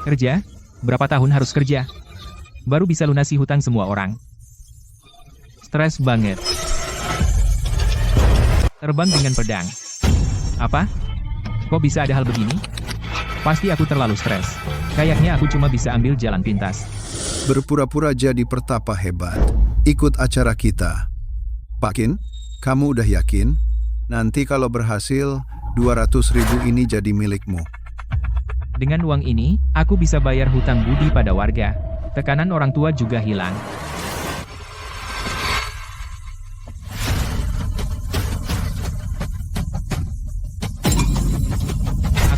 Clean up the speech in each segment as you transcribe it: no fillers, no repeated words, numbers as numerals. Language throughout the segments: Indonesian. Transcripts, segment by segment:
Kerja? Berapa tahun harus kerja? Baru bisa lunasi hutang semua orang. Stres banget. Terbang dengan pedang. Apa? Kok bisa ada hal begini? Pasti aku terlalu stres. Kayaknya aku cuma bisa ambil jalan pintas. Berpura-pura jadi pertapa hebat. Ikut acara kita. Pak Qin, kamu udah yakin? Nanti kalau berhasil, 200.000 ini jadi milikmu. Dengan uang ini, aku bisa bayar hutang budi pada warga. Tekanan orang tua juga hilang.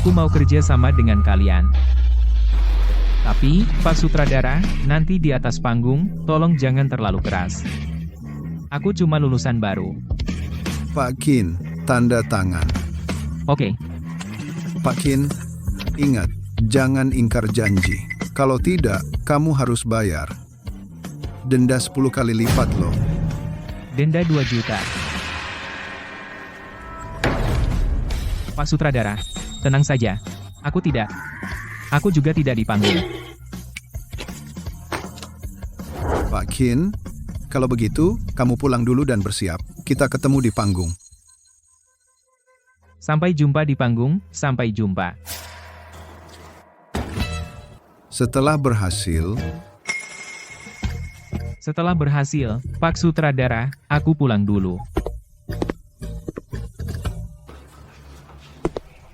Aku mau kerja sama dengan kalian. Tapi, Pak Sutradara, nanti di atas panggung, tolong jangan terlalu keras. Aku cuma lulusan baru. Pak Qin, tanda tangan. Oke, Pak Qin, ingat, jangan ingkar janji. Kalau tidak, kamu harus bayar. Denda 10 kali lipat loh. denda 2 juta. Pak Sutradara, tenang saja. Aku tidak. Aku juga tidak dipanggil. Pak Qin, kalau begitu, kamu pulang dulu dan bersiap. Kita ketemu di panggung. Sampai jumpa di panggung, sampai jumpa. Setelah berhasil, Pak Sutradara, aku pulang dulu.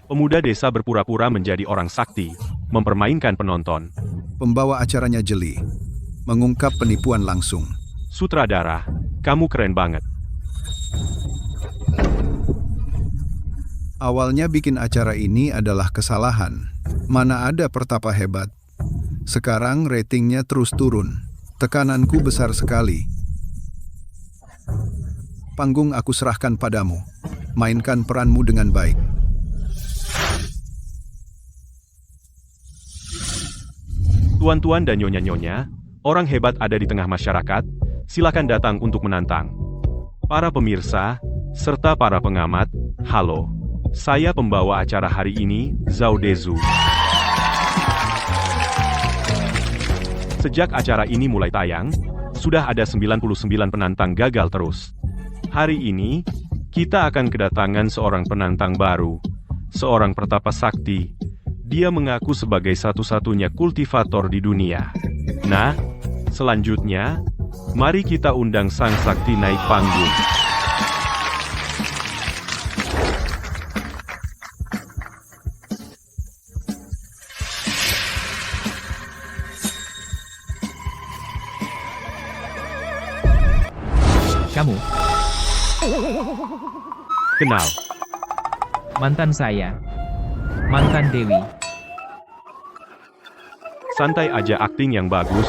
Pemuda desa berpura-pura menjadi orang sakti, mempermainkan penonton. pembawa acaranya jeli, mengungkap penipuan langsung. Sutradara, kamu keren banget. Awalnya bikin acara ini adalah kesalahan. Mana ada pertapa hebat. Sekarang ratingnya terus turun. Tekananku besar sekali. Panggung aku serahkan padamu. Mainkan peranmu dengan baik. Tuan-tuan dan nyonya-nyonya, orang hebat ada di tengah masyarakat, silakan datang untuk menantang. Para pemirsa, serta para pengamat, halo. Saya pembawa acara hari ini, Zhao Dezu. Sejak acara ini mulai tayang, sudah ada 99 penantang gagal terus. Hari ini, kita akan kedatangan seorang penantang baru, seorang pertapa sakti. Dia mengaku sebagai satu-satunya kultivator di dunia. Nah, selanjutnya, mari kita undang sang sakti naik panggung. Kamu, Kenal, mantan saya. Mantan Dewi. santai aja akting yang bagus,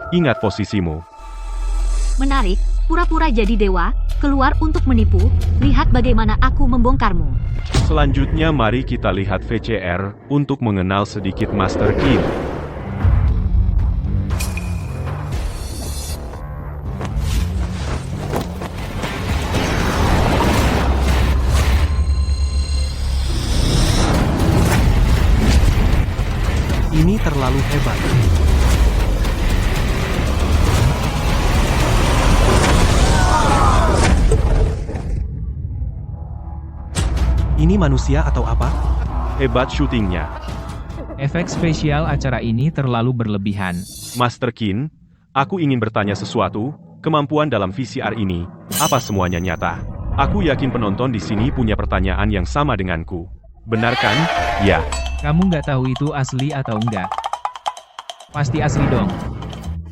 ingat posisimu. Menarik, pura-pura jadi dewa, keluar untuk menipu, lihat bagaimana aku membongkarmu. Selanjutnya mari kita lihat VCR untuk mengenal sedikit Master Qin. Ini terlalu hebat. Ini manusia atau apa? Hebat syutingnya. Efek spesial acara ini terlalu berlebihan. Master Qin, aku ingin bertanya sesuatu, kemampuan dalam VCR ini, apa semuanya nyata? Aku yakin penonton di sini punya pertanyaan yang sama denganku. Benar kan? Ya. Kamu nggak tahu itu asli atau enggak? Pasti asli dong.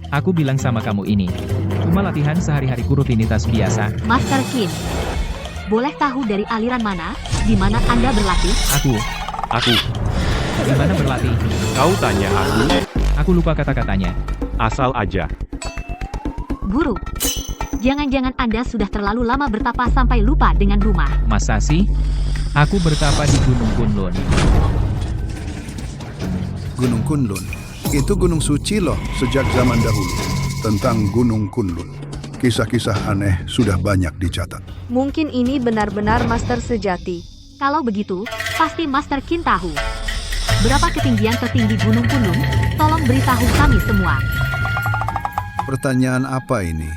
Aku bilang sama kamu ini. Cuma latihan sehari-hariku rutinitas biasa. Master Qin, boleh tahu dari aliran mana, di mana Anda berlatih? Aku. Di mana berlatih? Kau tanya aku, Aku lupa kata-katanya. asal aja. Guru, jangan-jangan Anda sudah terlalu lama bertapa sampai lupa dengan rumah. Masa sih? Aku bertapa di Gunung Kunlun. Gunung Kunlun. Itu gunung suci loh sejak zaman dahulu. Tentang Gunung Kunlun, kisah-kisah aneh sudah banyak dicatat. Mungkin ini benar-benar master sejati. Kalau begitu, pasti Master Qin tahu. Berapa ketinggian tertinggi Gunung Kunlun? Tolong beritahu kami semua. Pertanyaan apa ini?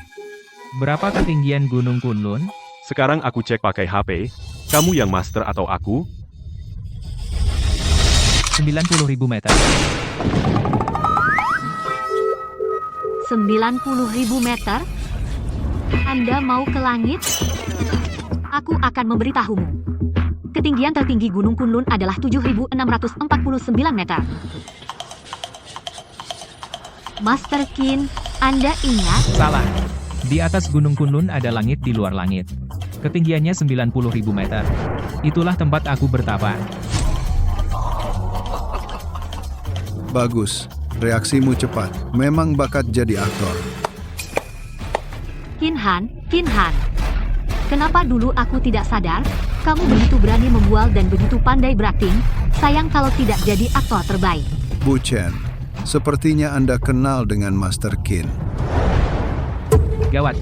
Berapa ketinggian Gunung Kunlun? Sekarang aku cek pakai HP. Kamu yang master atau aku? 90.000 meter. 90.000 meter? Anda mau ke langit? Aku akan memberitahumu. Ketinggian tertinggi Gunung Kunlun adalah 7.649 meter. Master Qin, Anda ingat? Salah. Di atas Gunung Kunlun ada langit di luar langit. Ketinggiannya 90.000 meter. Itulah tempat aku bertapa. Bagus, reaksimu cepat. Memang bakat jadi aktor. Qin Han, kenapa dulu aku tidak sadar? Kamu begitu berani membual dan begitu pandai berakting. Sayang kalau tidak jadi aktor terbaik. Bu Chen, sepertinya Anda kenal dengan Master Qin. Gawat.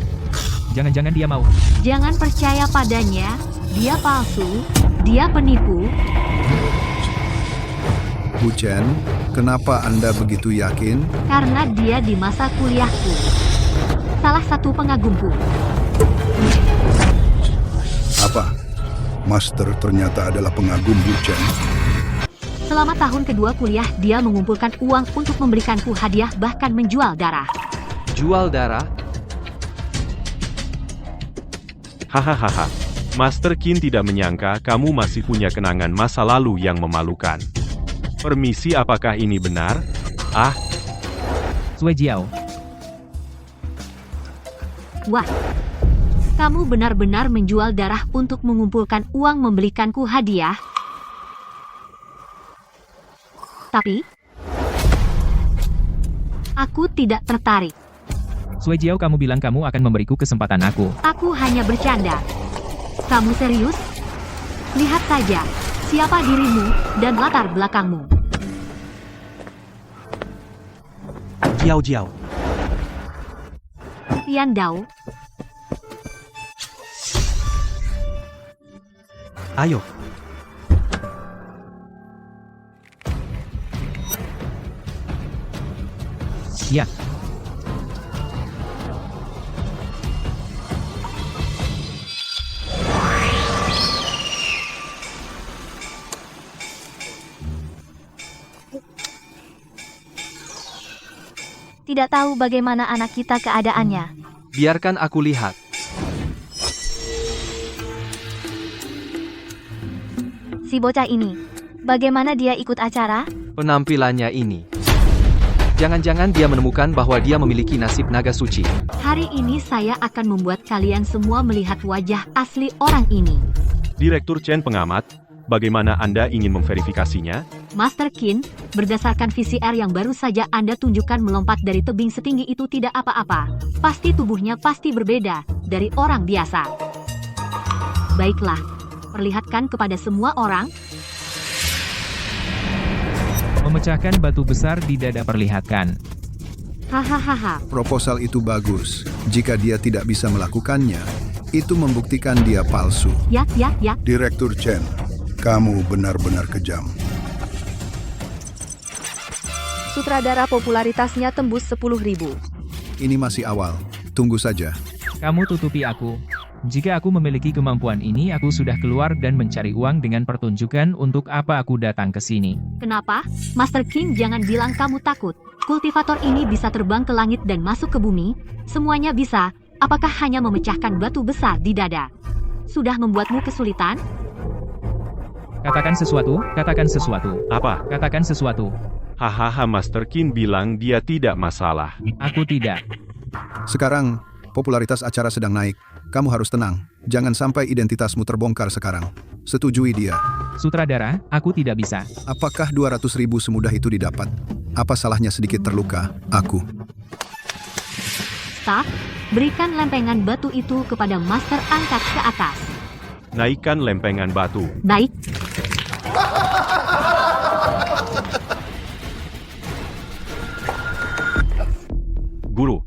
Jangan-jangan dia mau. Jangan percaya padanya. Dia palsu. Dia penipu. Bu Chen, kenapa Anda begitu yakin? Karena dia di masa kuliahku. Salah satu pengagumku. Apa? Master ternyata adalah pengagum Bu Chen. Selama tahun kedua kuliah, dia mengumpulkan uang untuk memberikanku hadiah, bahkan menjual darah. Jual darah? Hahaha. Master Qin tidak menyangka kamu masih punya kenangan masa lalu yang memalukan. Permisi, apakah ini benar? Ah, Sui Jiao. Wah, kamu benar-benar menjual darah untuk mengumpulkan uang membelikanku hadiah? Tapi, aku tidak tertarik. Sui Jiao, kamu bilang kamu akan memberiku kesempatan aku. Aku hanya bercanda. Kamu serius? Lihat saja, siapa dirimu dan latar belakangmu. Jiao. Tian Dao, Ayo. Ya. tidak tahu bagaimana anak kita keadaannya. Biarkan aku lihat. Si bocah ini, bagaimana dia ikut acara? Penampilannya ini. Jangan-jangan dia menemukan bahwa dia memiliki nasib naga suci. Hari ini saya akan membuat kalian semua melihat wajah asli orang ini. Direktur Chen pengamat, bagaimana Anda ingin memverifikasinya? Master Qin, berdasarkan VCR yang baru saja Anda tunjukkan melompat dari tebing setinggi itu tidak apa-apa. Pasti tubuhnya pasti berbeda dari orang biasa. Baiklah, perlihatkan kepada semua orang. Memecahkan batu besar di dada, perlihatkan. Hahaha. Proposal itu bagus. Jika dia tidak bisa melakukannya, itu membuktikan dia palsu. Yak. Direktur Chen, kamu benar-benar kejam. Sutradara popularitasnya tembus 10.000. Ini masih awal. Tunggu saja. Kamu tutupi aku. Jika aku memiliki kemampuan ini, aku sudah keluar dan mencari uang dengan pertunjukan. Untuk apa aku datang ke sini? Kenapa? Master Qin, jangan bilang kamu takut. Kultivator ini bisa terbang ke langit dan masuk ke bumi. Semuanya bisa. Apakah hanya memecahkan batu besar di dada sudah membuatmu kesulitan? Katakan sesuatu, katakan sesuatu. Apa? Katakan sesuatu. Hahaha, Master Qin bilang dia tidak masalah. Aku tidak. Sekarang, popularitas acara sedang naik. Kamu harus tenang. Jangan sampai identitasmu terbongkar sekarang. Setujui dia. Sutradara, aku tidak bisa. Apakah 200.000 semudah itu didapat? Apa salahnya sedikit terluka? Aku. Staff, berikan lempengan batu itu kepada Master, angkat ke atas. Naikkan lempengan batu. Baik. Guru,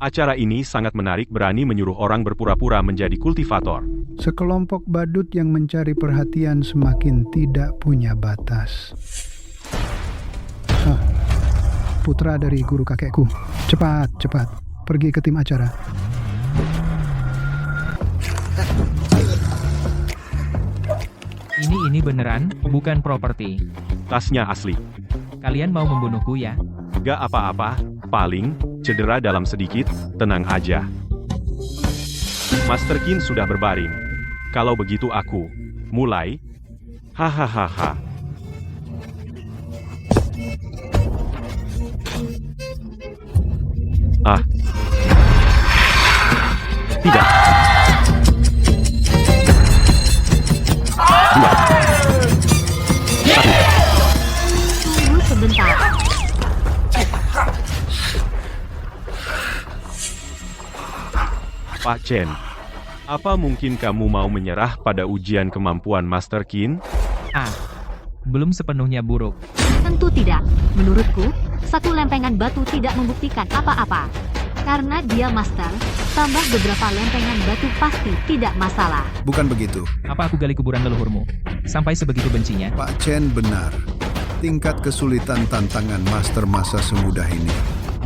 acara ini sangat menarik, berani menyuruh orang berpura-pura menjadi kultivator. Sekelompok badut yang mencari perhatian semakin tidak punya batas. putra dari guru kakekku. Cepat, cepat. Pergi ke tim acara. Ini beneran, bukan properti. tasnya asli. Kalian mau membunuhku ya? Gak apa-apa, paling cedera dalam sedikit, tenang aja. Master Qin sudah berbaring. Kalau begitu aku mulai. Hahaha. Ah. Tidak. Dua. Satu. Tunggu sebentar. Pak Chen, apa mungkin kamu mau menyerah pada ujian kemampuan Master Qin? Ah, belum sepenuhnya buruk. Tentu tidak. Menurutku, satu lempengan batu tidak membuktikan apa-apa. Karena dia master, tambah beberapa lempengan batu pasti tidak masalah. Bukan begitu. Apa aku gali kuburan leluhurmu? Sampai sebegitu bencinya? Pak Chen benar. Tingkat kesulitan tantangan master masa semudah ini.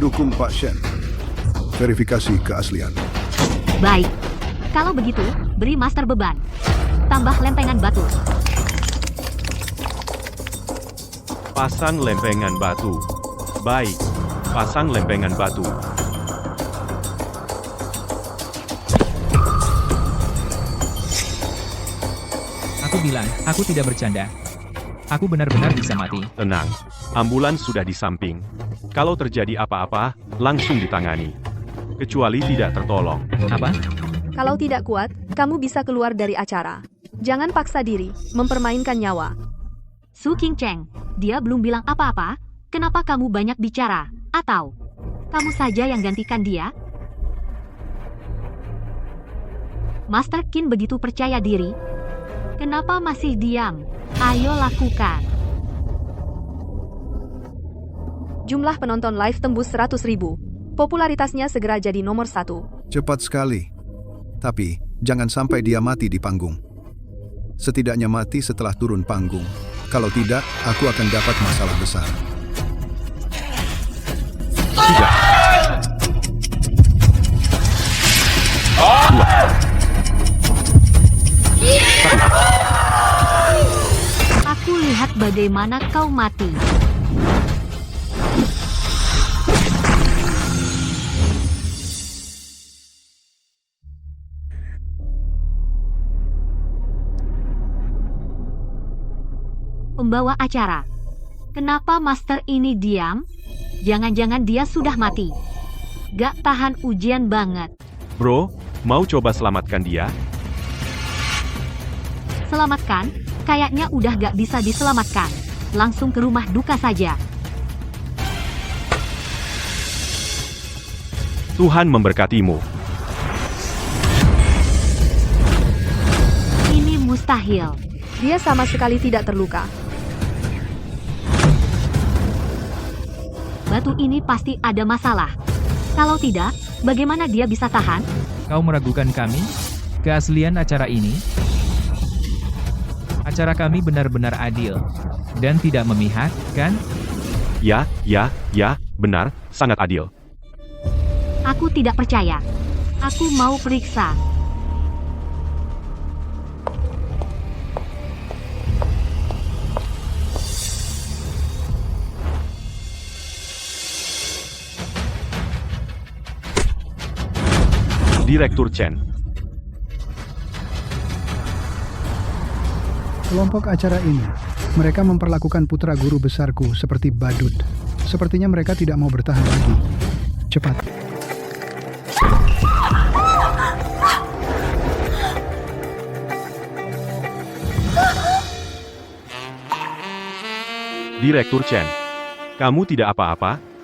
Dukung Pak Chen. Verifikasi keaslian. Baik. Kalau begitu, beri master beban. Tambah lempengan batu. Pasang lempengan batu. Baik, pasang lempengan batu. Aku bilang, aku tidak bercanda. Aku benar-benar bisa mati. Tenang, ambulans sudah di samping. Kalau terjadi apa-apa, langsung ditangani. Kecuali tidak tertolong. Apa? Kalau tidak kuat, kamu bisa keluar dari acara. Jangan paksa diri, mempermainkan nyawa. Su King Cheng, dia belum bilang apa-apa. Kenapa kamu banyak bicara? Atau kamu saja yang gantikan dia? Master Qin begitu percaya diri. Kenapa masih diam? Ayo lakukan. Jumlah penonton live tembus 100.000. Popularitasnya segera jadi nomor 1. Cepat sekali. Tapi, jangan sampai dia mati di panggung. Setidaknya mati setelah turun panggung. Kalau tidak, aku akan dapat masalah besar. Tiga. Dua. Satu. Aku lihat bagaimana kau mati. Pembawa acara. Kenapa master ini diam? Jangan-jangan dia sudah mati. Gak tahan ujian banget. Bro, mau coba selamatkan dia? Selamatkan? Kayaknya udah gak bisa diselamatkan. Langsung ke rumah duka saja. Tuhan memberkatimu. Ini mustahil. Dia sama sekali tidak terluka. Batu ini pasti ada masalah. Kalau tidak, bagaimana dia bisa tahan? Kau meragukan kami? Keaslian acara ini? Acara kami benar-benar adil. Dan tidak memihak, kan? Ya, benar, sangat adil. Aku tidak percaya. Aku mau periksa. Direktur Chen. Kelompok acara ini, mereka memperlakukan putra guru besarku seperti badut. Sepertinya mereka tidak mau bertahan lagi. Cepat. Direktur Chen. Kamu tidak apa-apa?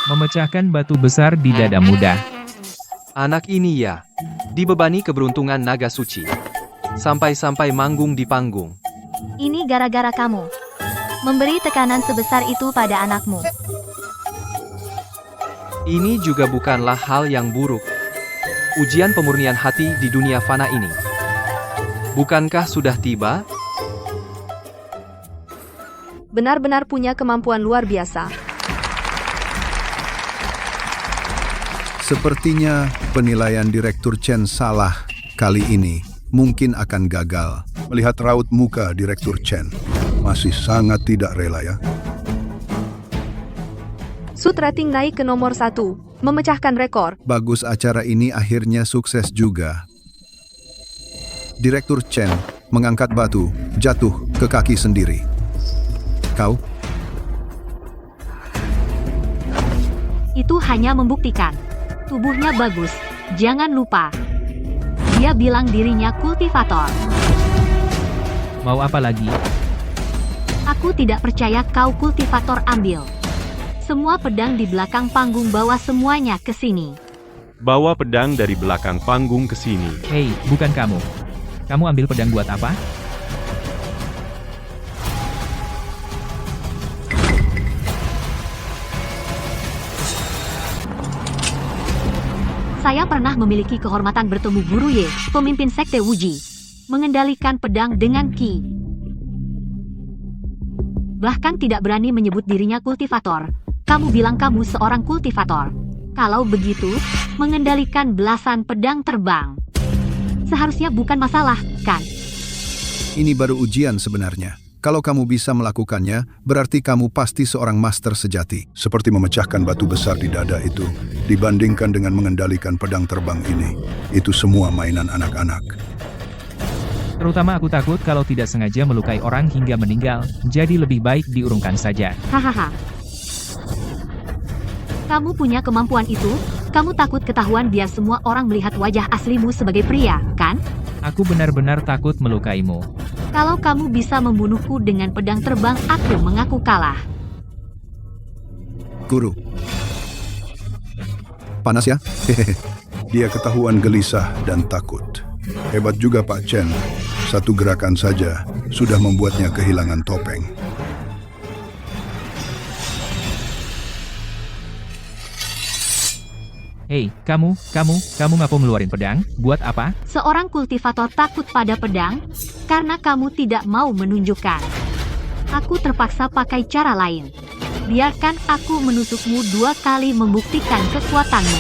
Memecahkan batu besar di dada muda. Anak ini ya, dibebani keberuntungan naga suci. Sampai-sampai manggung di panggung. Ini gara-gara kamu. Memberi tekanan sebesar itu pada anakmu. Ini juga bukanlah hal yang buruk. Ujian pemurnian hati di dunia fana ini. Bukankah sudah tiba? benar-benar punya kemampuan luar biasa. Sepertinya penilaian Direktur Chen salah kali ini. Mungkin akan gagal. Melihat raut muka Direktur Chen, masih sangat tidak rela ya. Shoot rating naik ke nomor 1, memecahkan rekor. Bagus, acara ini akhirnya sukses juga. Direktur Chen mengangkat batu, jatuh ke kaki sendiri. Kau? Itu hanya membuktikan. Tubuhnya bagus, jangan lupa. Dia bilang dirinya kultivator. Mau apa lagi? Aku tidak percaya kau kultivator. Ambil. Semua pedang di belakang panggung, bawa semuanya ke sini. Bawa pedang dari belakang panggung ke sini. Hei, bukan kamu. Kamu ambil pedang buat apa? Saya pernah memiliki kehormatan bertemu Guru Ye, pemimpin sekte Wuji. Mengendalikan pedang dengan ki. Bahkan tidak berani menyebut dirinya kultivator. Kamu bilang kamu seorang kultivator. Kalau begitu, mengendalikan belasan pedang terbang seharusnya bukan masalah, kan? Ini baru ujian sebenarnya. Kalau kamu bisa melakukannya, berarti kamu pasti seorang master sejati. Seperti memecahkan batu besar di dada itu, dibandingkan dengan mengendalikan pedang terbang ini. Itu semua mainan anak-anak. Terutama aku takut kalau tidak sengaja melukai orang hingga meninggal, jadi lebih baik diurungkan saja. Hahaha. Kamu punya kemampuan itu? Kamu takut ketahuan biar semua orang melihat wajah aslimu sebagai pria, kan? Aku benar-benar takut melukaimu. Kalau kamu bisa membunuhku dengan pedang terbang, aku mengaku kalah. Guru. Panas ya? Hehehe. Dia ketahuan gelisah dan takut. Hebat juga Pak Chen. Satu gerakan saja sudah membuatnya kehilangan topeng. Hei, kamu ngapain ngeluarin pedang? Buat apa? Seorang kultivator takut pada pedang karena kamu tidak mau menunjukkan. Aku terpaksa pakai cara lain. Biarkan aku menusukmu 2 kali membuktikan kekuatanmu.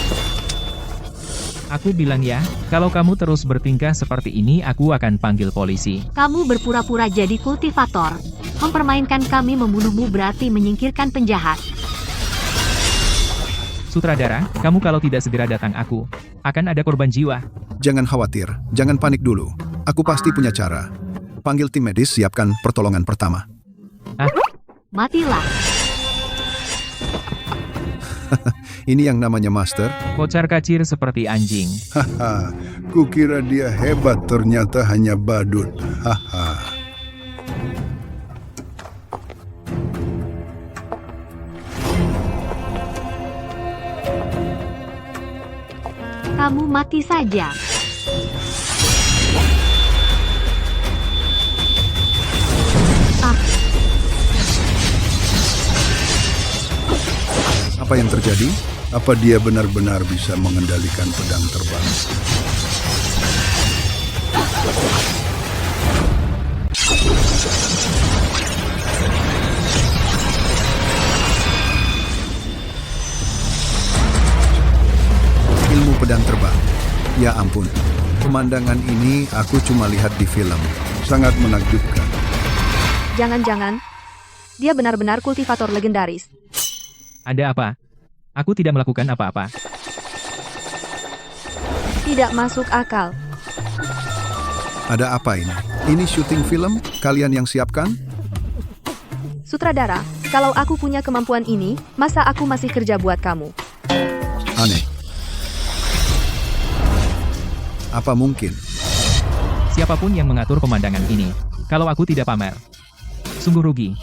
Aku bilang ya, kalau kamu terus bertingkah seperti ini aku akan panggil polisi. Kamu berpura-pura jadi kultivator. Mempermainkan kami membunuhmu berarti menyingkirkan penjahat. Sutradara, kamu kalau tidak segera datang akan ada korban jiwa. Jangan khawatir, jangan panik dulu. Aku pasti punya cara. Panggil tim medis, siapkan pertolongan pertama. Matilah. Ini yang namanya master. Kocar-kacir seperti anjing. Haha, kukira dia hebat, ternyata hanya badut. Haha. Kamu mati saja. Apa yang terjadi? Apa dia benar-benar bisa mengendalikan pedang terbang? Ilmu pedang terbang. Ya ampun, pemandangan ini aku cuma lihat di film. Sangat menakjubkan. Jangan-jangan, dia benar-benar kultivator legendaris. Ada apa? Aku tidak melakukan apa-apa. Tidak masuk akal. Ada apa ini? Ini syuting film? Kalian yang siapkan? Sutradara, kalau aku punya kemampuan ini, masa aku masih kerja buat kamu? Aneh. Apa mungkin? Siapapun yang mengatur pemandangan ini, kalau aku tidak pamer. Sungguh rugi.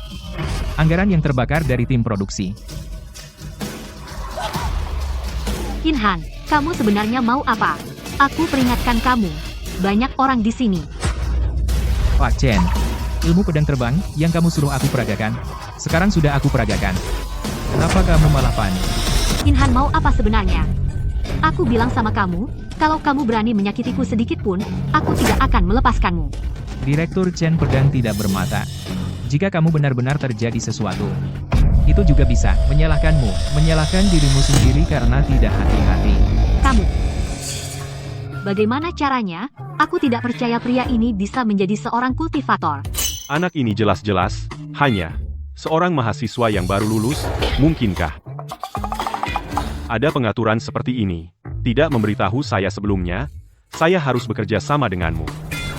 Anggaran yang terbakar dari tim produksi. Kinhan, kamu sebenarnya mau apa? Aku peringatkan kamu. Banyak orang di sini. Pak Chen, ilmu pedang terbang yang kamu suruh aku peragakan, sekarang sudah aku peragakan. Kenapa kamu malah panik? Kinhan mau apa sebenarnya? Aku bilang sama kamu, kalau kamu berani menyakitiku sedikit pun, aku tidak akan melepaskanmu. Direktur Chen pedang tidak bermata. Jika kamu benar-benar terjadi sesuatu, itu juga bisa menyalahkanmu, menyalahkan dirimu sendiri karena tidak hati-hati. Kamu. Bagaimana caranya? Aku tidak percaya pria ini bisa menjadi seorang kultivator. Anak ini jelas-jelas hanya seorang mahasiswa yang baru lulus, mungkinkah? Ada pengaturan seperti ini. Tidak memberitahu saya sebelumnya, saya harus bekerja sama denganmu.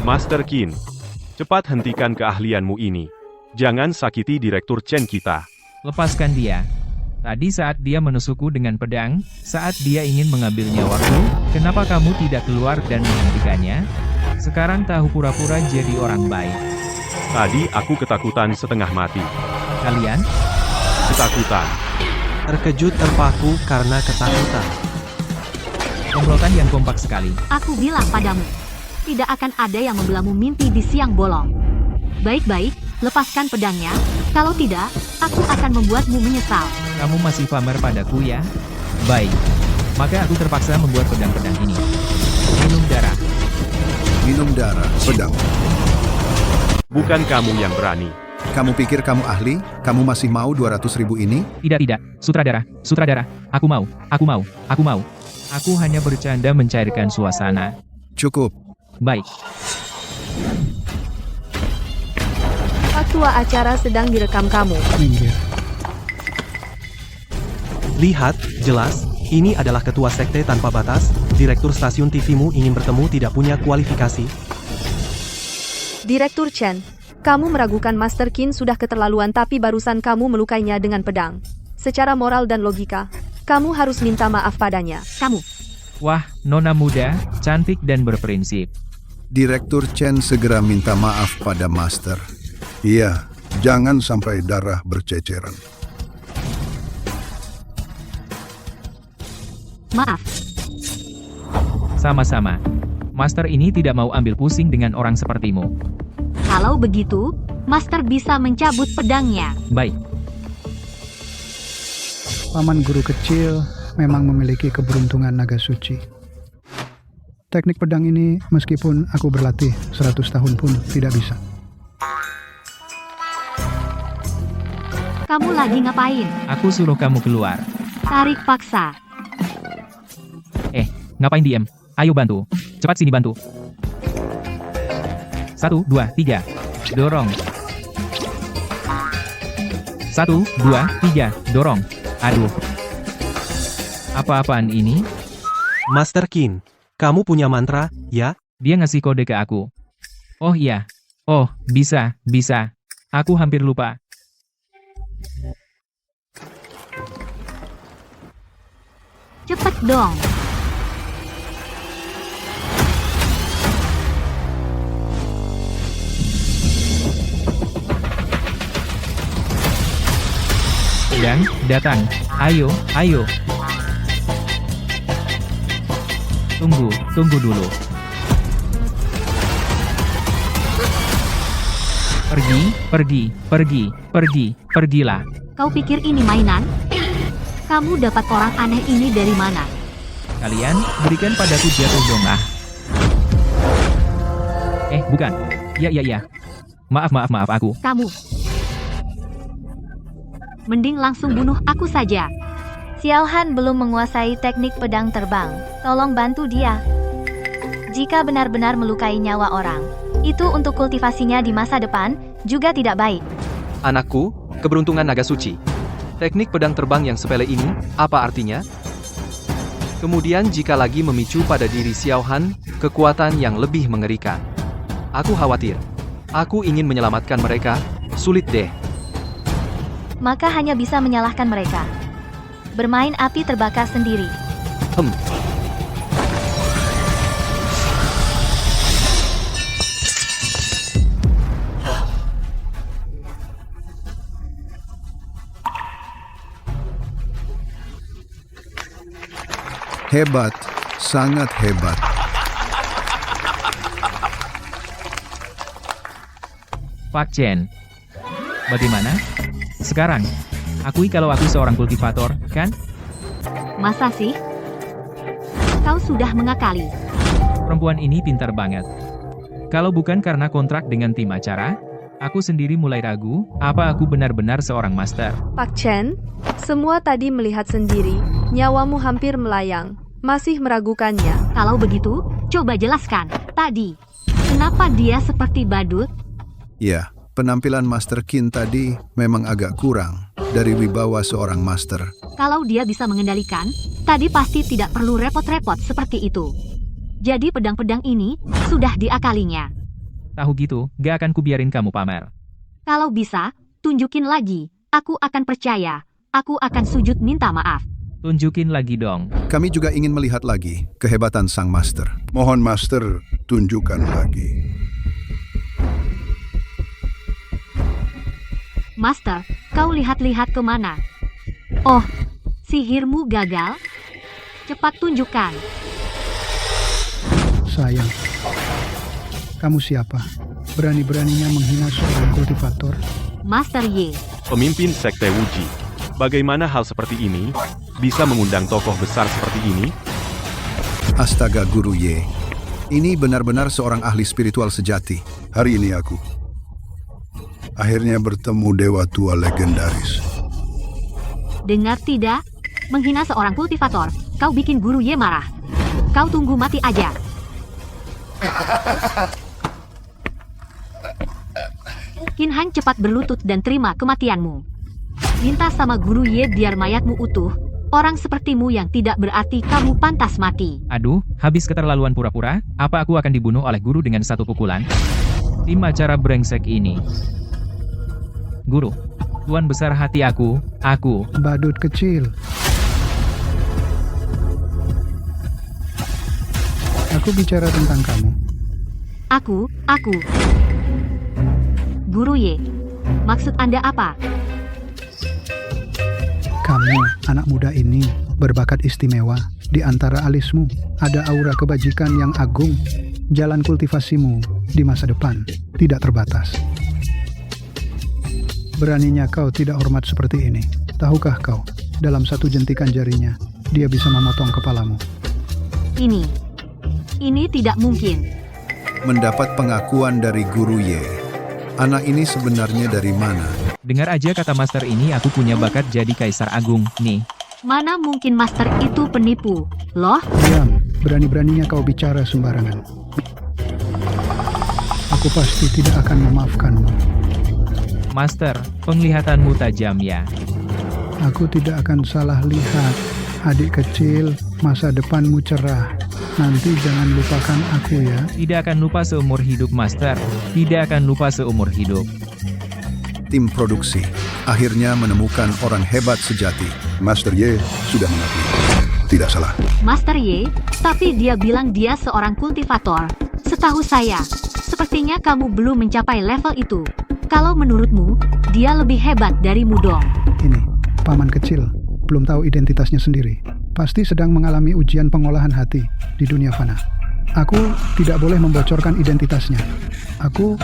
Master Qin, cepat hentikan keahlianmu ini. Jangan sakiti Direktur Chen kita. Lepaskan dia. Tadi saat dia menusukku dengan pedang, saat dia ingin mengambil nyawaku, kenapa kamu tidak keluar dan menghentikannya? Sekarang tahu pura-pura jadi orang baik. Tadi aku ketakutan setengah mati. Kalian? Ketakutan. Terkejut terpaku karena ketakutan. Komplotan yang kompak sekali. Aku bilang padamu, tidak akan ada yang membelamu mimpi di siang bolong. Baik-baik, lepaskan pedangnya. Kalau tidak, aku akan membuatmu menyesal. Kamu masih pamer padaku ya? Baik. Maka aku terpaksa membuat pedang-pedang ini. Minum darah. Minum darah, pedang. Bukan kamu yang berani. Kamu pikir kamu ahli? Kamu masih mau 200.000 ini? Tidak. Sutradara. Aku mau. Aku hanya bercanda mencairkan suasana. Cukup. Baik. Ketua acara sedang direkam kamu. Minggir. Lihat, jelas, ini adalah ketua sekte tanpa batas. Direktur stasiun TV-mu ingin bertemu tidak punya kualifikasi. Direktur Chen, kamu meragukan Master Qin sudah keterlaluan tapi barusan kamu melukainya dengan pedang. Secara moral dan logika, kamu harus minta maaf padanya. Kamu. Wah, nona muda, cantik dan berprinsip. Direktur Chen segera minta maaf pada Master. Iya, jangan sampai darah berceceran. Maaf. Sama-sama. Master ini tidak mau ambil pusing dengan orang sepertimu. Kalau begitu, Master bisa mencabut pedangnya. Baik. Paman guru kecil memang memiliki keberuntungan naga suci. Teknik pedang ini, meskipun aku berlatih 100 tahun pun tidak bisa. Kamu lagi ngapain? Aku suruh kamu keluar. Tarik paksa. Ngapain diem? Ayo bantu. Cepat sini bantu. 1, 2, 3. Dorong. 1, 2, 3. Dorong. Aduh. Apa-apaan ini? Master Qin, kamu punya mantra, ya? Dia ngasih kode ke aku. Oh iya. Oh, bisa. Aku hampir lupa. Cepet dong. Dan, datang. Ayo. Tunggu dulu. Pergilah. Kau pikir ini mainan? Kamu dapat orang aneh ini dari mana? Kalian, berikan padaku jatuh dong ah. Bukan. Ya. Maaf aku. Kamu. Mending langsung bunuh aku saja. Xiao Han belum menguasai teknik pedang terbang. Tolong bantu dia. Jika benar-benar melukai nyawa orang, itu untuk kultivasinya di masa depan, juga tidak baik. Anakku, keberuntungan naga suci. Teknik pedang terbang yang sepele ini, apa artinya? Kemudian jika lagi memicu pada diri Xiao Han, kekuatan yang lebih mengerikan. Aku khawatir. Aku ingin menyelamatkan mereka, sulit deh. Maka hanya bisa menyalahkan mereka. Bermain api terbakar sendiri. Hebat, sangat hebat. Pak Chen. Bagaimana? Sekarang, akui kalau aku seorang kultivator, kan? Masa sih? Kau sudah mengakali. Perempuan ini pintar banget. Kalau bukan karena kontrak dengan tim acara, Aku sendiri mulai ragu, apa aku benar-benar seorang master? Pak Chen, semua tadi melihat sendiri, nyawamu hampir melayang. Masih meragukannya. Kalau begitu, coba jelaskan. Tadi, kenapa dia seperti badut? Ya, penampilan Master Qin tadi memang agak kurang dari wibawa seorang master. Kalau dia bisa mengendalikan, tadi pasti tidak perlu repot-repot seperti itu. Jadi pedang-pedang ini sudah diakalinya. Tahu gitu, gak akan kubiarin kamu pamer. Kalau bisa, tunjukin lagi. Aku akan percaya. Aku akan sujud minta maaf. Tunjukin lagi dong. Kami juga ingin melihat lagi kehebatan sang master. Mohon Master, tunjukkan lagi. Master, kau lihat-lihat kemana? Oh, sihirmu gagal? Cepat tunjukkan. Sayang. Kamu siapa? Berani-beraninya menghina seorang kultivator? Master Ye, Pemimpin Sekte Wuji. Bagaimana hal seperti ini bisa mengundang tokoh besar seperti ini? Astaga Guru Ye, ini benar-benar seorang ahli spiritual sejati. Hari ini aku akhirnya bertemu dewa tua legendaris. dengar tidak? Menghina seorang kultivator, kau bikin Guru Ye marah. Kau tunggu mati aja. Qin Han cepat berlutut dan terima kematianmu. Minta sama Guru Ye biar mayatmu utuh. Orang sepertimu yang tidak berarti kamu pantas mati. Aduh, habis keterlaluan pura-pura, apa aku akan dibunuh oleh guru dengan satu pukulan? Tim acara brengsek ini. Guru, tuan besar hati aku. Badut kecil. Aku bicara tentang kamu. Aku. Guru Ye, maksud Anda apa? Kamu, anak muda ini, berbakat istimewa. Di antara alismu, ada aura kebajikan yang agung. Jalan kultivasimu di masa depan tidak terbatas. Beraninya kau tidak hormat seperti ini. Tahukah kau, dalam satu jentikan jarinya, dia bisa memotong kepalamu. Ini tidak mungkin. Mendapat pengakuan dari Guru Ye. Anak ini sebenarnya dari mana? Dengar aja kata master ini, aku punya bakat jadi kaisar agung, nih. Mana mungkin master itu penipu? Loh, Diam, berani-beraninya kau bicara sembarangan. Aku pasti tidak akan memaafkanmu. Master, penglihatanmu tajam ya. Aku tidak akan salah lihat. Adik kecil, masa depanmu cerah. Nanti jangan lupakan aku ya. Tidak akan lupa seumur hidup, Master. Tidak akan lupa seumur hidup. Tim produksi akhirnya menemukan orang hebat sejati. Master Ye sudah mengakui. Tidak salah. Master Ye, tapi dia bilang dia seorang kultivator. Setahu saya, sepertinya kamu belum mencapai level itu. Kalau menurutmu, dia lebih hebat darimu dong. Ini, paman kecil, belum tahu identitasnya sendiri. Pasti sedang mengalami ujian pengolahan hati di dunia fana. Aku tidak boleh membocorkan identitasnya. Aku...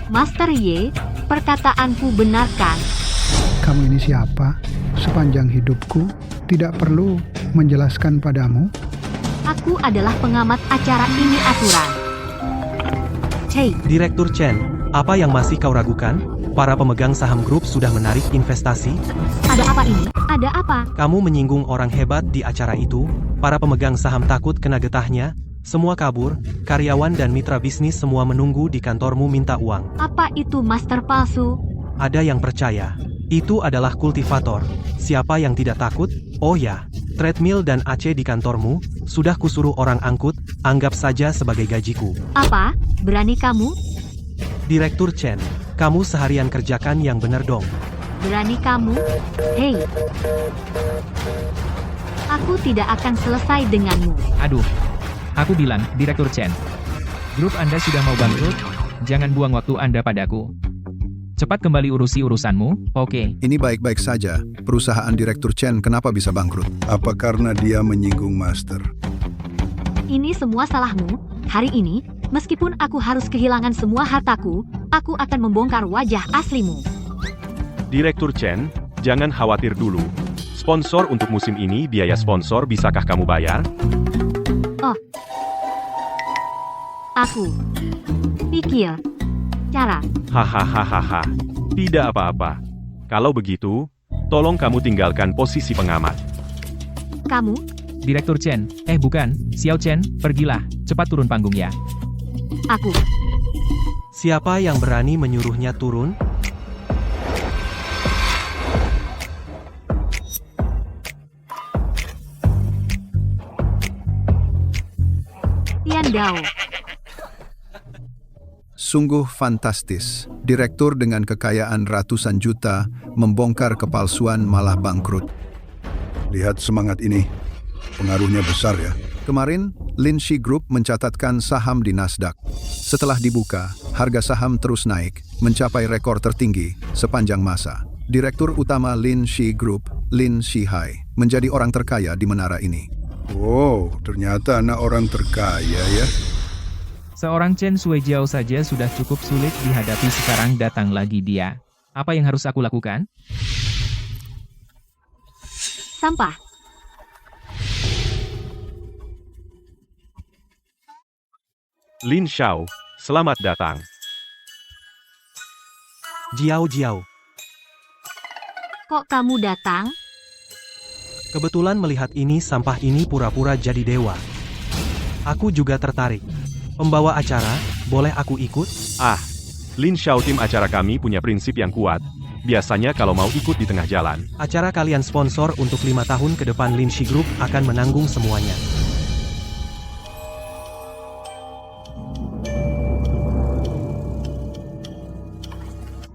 Master Ye, perkataanku benar kan? Kamu ini siapa? Sepanjang hidupku, tidak perlu menjelaskan padamu. Aku adalah pengamat acara ini aturan. Hei, Direktur Chen, apa yang masih kau ragukan? Para pemegang saham grup sudah menarik investasi? ada apa ini? Ada apa? Kamu menyinggung orang hebat di acara itu, para pemegang saham takut kena getahnya, semua kabur, karyawan dan mitra bisnis semua menunggu di kantormu minta uang. Apa itu master palsu? Ada yang percaya, itu adalah kultivator. Siapa yang tidak takut? Oh ya, treadmill dan AC di kantormu, sudah kusuruh orang angkut, anggap saja sebagai gajiku. Apa? Berani kamu? Direktur Chen, kamu seharian kerjakan yang benar dong. Berani kamu? Hei. Aku tidak akan selesai denganmu. Aduh, aku bilang, Direktur Chen. Grup Anda sudah mau bangkrut? Jangan buang waktu Anda padaku. Cepat kembali urusi urusanmu, oke? Ini baik-baik saja. Perusahaan Direktur Chen kenapa bisa bangkrut? Apa karena dia menyinggung Master? Ini semua salahmu. Hari ini, meskipun aku harus kehilangan semua hartaku, aku akan membongkar wajah aslimu. Direktur Chen, jangan khawatir dulu. Sponsor untuk musim ini, biaya sponsor bisakah kamu bayar? Aku pikir acara. Hahaha, tidak apa-apa. Kalau begitu, tolong kamu tinggalkan posisi pengamat. Kamu, Direktur Chen, bukan, Xiao Chen, pergilah, cepat turun panggung ya. aku. Siapa yang berani menyuruhnya turun? Tian Dao. Sungguh fantastis. Direktur dengan kekayaan ratusan juta membongkar kepalsuan malah bangkrut. Lihat semangat ini. Pengaruhnya besar ya. Kemarin, Lin Shi Group mencatatkan saham di Nasdaq. Setelah dibuka, harga saham terus naik, mencapai rekor tertinggi sepanjang masa. Direktur utama Lin Shi Group, Lin Shihai, menjadi orang terkaya di menara ini. Wow, ternyata anak orang terkaya ya. Seorang Chen Suijiao saja sudah cukup sulit dihadapi, sekarang datang lagi dia. Apa yang harus aku lakukan? Sampah. Lin Xiao, selamat datang. Jiao. Kok kamu datang? Kebetulan melihat ini sampah ini pura-pura jadi dewa. Aku juga tertarik. Pembawa acara, boleh aku ikut? Lin Xiao, tim acara kami punya prinsip yang kuat. Biasanya kalau mau ikut di tengah jalan. Acara kalian sponsor untuk 5 tahun ke depan, Lin Shi Group akan menanggung semuanya.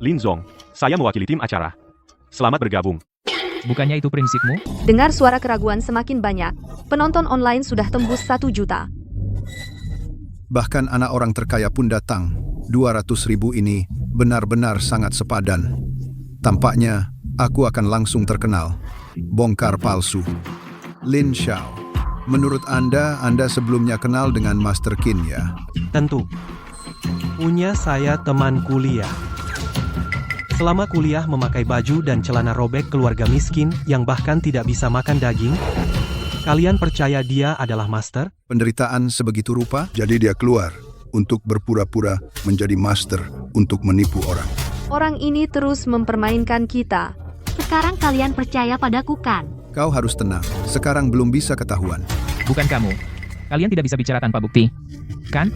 Lin Zong, saya mewakili tim acara. Selamat bergabung. Bukannya itu prinsipmu? Dengar suara keraguan semakin banyak. Penonton online sudah tembus 1 juta. Bahkan anak orang terkaya pun datang. 200.000 ini benar-benar sangat sepadan. Tampaknya aku akan langsung terkenal. Bongkar palsu. Lin Xiao, menurut Anda sebelumnya kenal dengan Master Qin ya? Tentu. Punya saya teman kuliah. Selama kuliah memakai baju dan celana robek keluarga miskin yang bahkan tidak bisa makan daging. Kalian percaya dia adalah master? Penderitaan sebegitu rupa? Jadi dia keluar untuk berpura-pura menjadi master untuk menipu orang. Orang ini terus mempermainkan kita. Sekarang kalian percaya padaku kan? Kau harus tenang, sekarang belum bisa ketahuan. Bukan kamu. Kalian tidak bisa bicara tanpa bukti. Kan?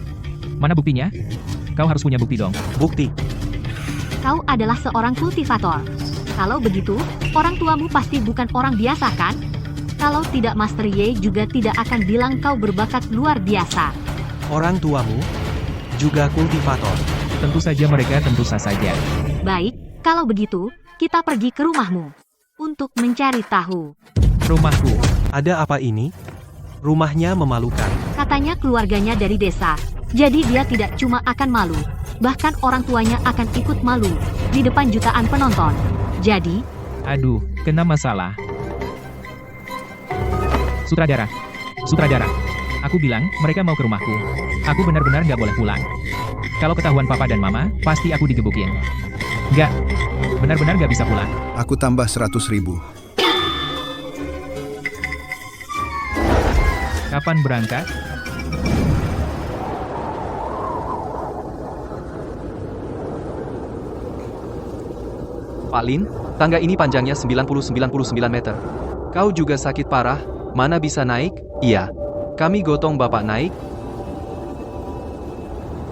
Mana buktinya? Kau harus punya bukti dong. Bukti. Kau adalah seorang kultivator. Kalau begitu, orang tuamu pasti bukan orang biasa kan? Kalau tidak, Master Ye juga tidak akan bilang kau berbakat luar biasa. Orang tuamu juga kultivator. Tentu saja mereka tentu saja. Baik, kalau begitu, kita pergi ke rumahmu untuk mencari tahu. Rumahku. Ada apa ini? Rumahnya memalukan. Katanya keluarganya dari desa, jadi dia tidak cuma akan malu, bahkan orang tuanya akan ikut malu di depan jutaan penonton. Jadi, Aduh, kena masalah. Sutradara. Aku bilang, mereka mau ke rumahku. Aku benar-benar nggak boleh pulang. Kalau ketahuan papa dan mama, pasti aku digebukin. Nggak. Benar-benar nggak bisa pulang. Aku tambah 100.000. Kapan berangkat? Pak Lin, tangga ini panjangnya 99 meter. Kau juga sakit parah, mana bisa naik? Iya. Kami gotong Bapak naik.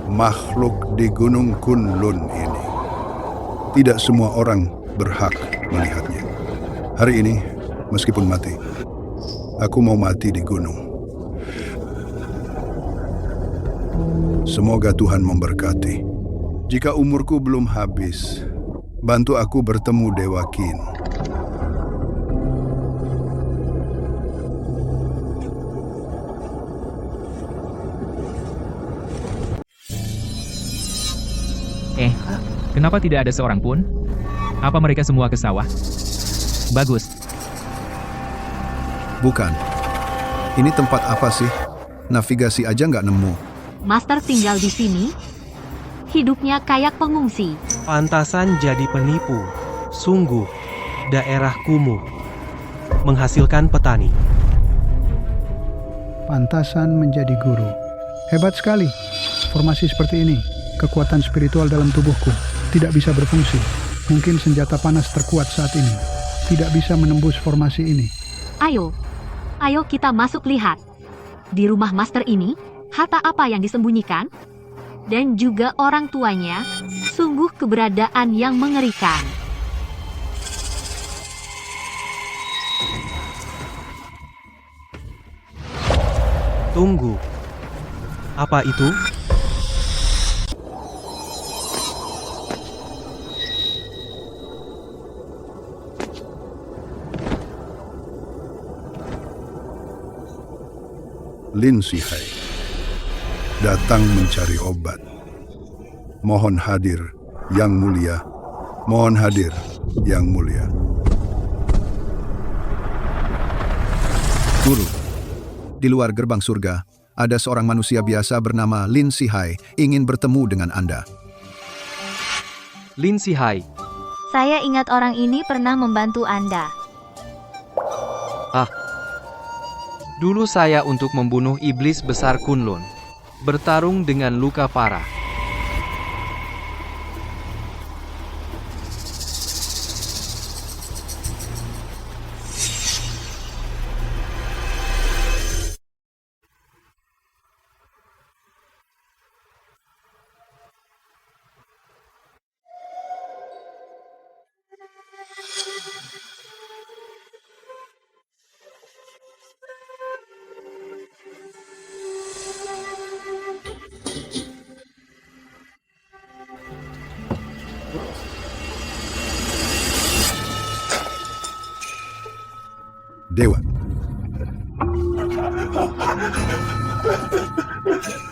Makhluk di Gunung Kunlun ini. Tidak semua orang berhak melihatnya. Hari ini, meskipun mati, aku mau mati di gunung. Semoga Tuhan memberkati. Jika umurku belum habis, bantu aku bertemu Dewa Qin. Kenapa tidak ada seorang pun? Apa mereka semua ke sawah? Bagus. Bukan. Ini tempat apa sih? Navigasi aja nggak nemu. Master tinggal di sini. Hidupnya kayak pengungsi. Pantasan jadi penipu. Sungguh, daerah kumuh. Menghasilkan petani. Pantasan menjadi guru. Hebat sekali. Formasi seperti ini. Kekuatan spiritual dalam tubuhku tidak bisa berfungsi. Mungkin senjata panas terkuat saat ini tidak bisa menembus formasi ini. Ayo kita masuk lihat. Di rumah master ini, harta apa yang disembunyikan? Dan juga orang tuanya, sungguh keberadaan yang mengerikan. Tunggu. Apa itu? Lin Sihai datang mencari obat. Mohon hadir, Yang Mulia. Mohon hadir, Yang Mulia. Guru, di luar gerbang surga, ada seorang manusia biasa bernama Lin Sihai ingin bertemu dengan Anda. Lin Sihai, Saya ingat orang ini pernah membantu Anda. dulu saya untuk membunuh iblis besar Kunlun. Bertarung dengan luka parah. Dewa,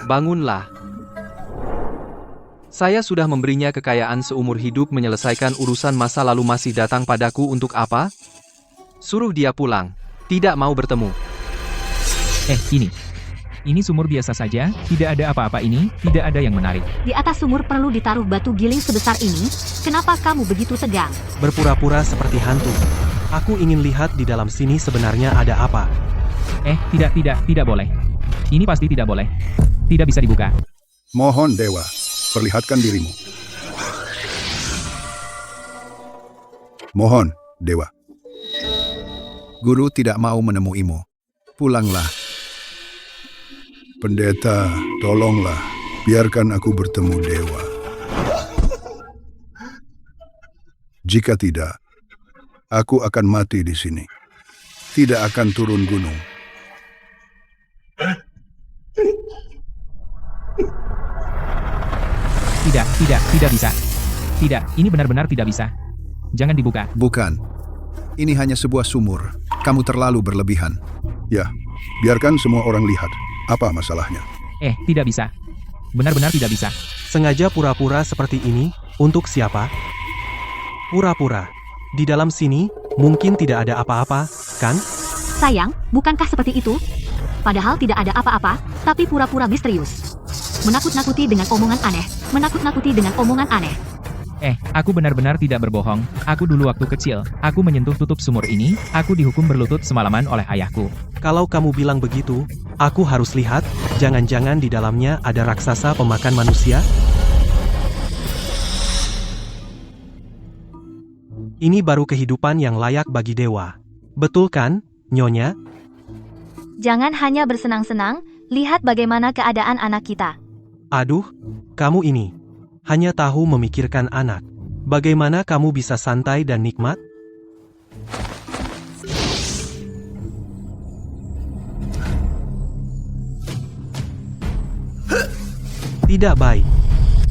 Bangunlah. Saya sudah memberinya kekayaan seumur hidup, menyelesaikan urusan masa lalu, masih datang padaku untuk apa? Suruh dia pulang. Tidak mau bertemu. Ini sumur biasa saja, tidak ada apa-apa ini, tidak ada yang menarik. Di atas sumur perlu ditaruh batu giling sebesar ini. Kenapa kamu begitu tegang? Berpura-pura seperti hantu. Aku ingin lihat di dalam sini sebenarnya ada apa. Tidak boleh. Ini pasti tidak boleh. Tidak bisa dibuka. mohon Dewa, perlihatkan dirimu. Mohon, Dewa. Guru tidak mau menemuimu. Pulanglah. Pendeta, tolonglah. Biarkan aku bertemu Dewa. Jika tidak, aku akan mati di sini. Tidak akan turun gunung. Tidak bisa. Tidak, ini benar-benar tidak bisa. Jangan dibuka. Bukan. Ini hanya sebuah sumur. Kamu terlalu berlebihan. Ya, biarkan semua orang lihat. Apa masalahnya? Tidak bisa. Benar-benar tidak bisa. Sengaja pura-pura seperti ini, untuk siapa? Pura-pura. Di dalam sini, mungkin tidak ada apa-apa, kan? Sayang, bukankah seperti itu? Padahal tidak ada apa-apa, tapi pura-pura misterius. Menakut-nakuti dengan omongan aneh. Menakut-nakuti dengan omongan aneh. Aku benar-benar tidak berbohong. Aku dulu waktu kecil, aku menyentuh tutup sumur ini, aku dihukum berlutut semalaman oleh ayahku. Kalau kamu bilang begitu, aku harus lihat, jangan-jangan di dalamnya ada raksasa pemakan manusia? Ini baru kehidupan yang layak bagi dewa. Betul kan, Nyonya? Jangan hanya bersenang-senang, lihat bagaimana keadaan anak kita. Aduh, kamu ini hanya tahu memikirkan anak. Bagaimana kamu bisa santai dan nikmat? Tidak baik.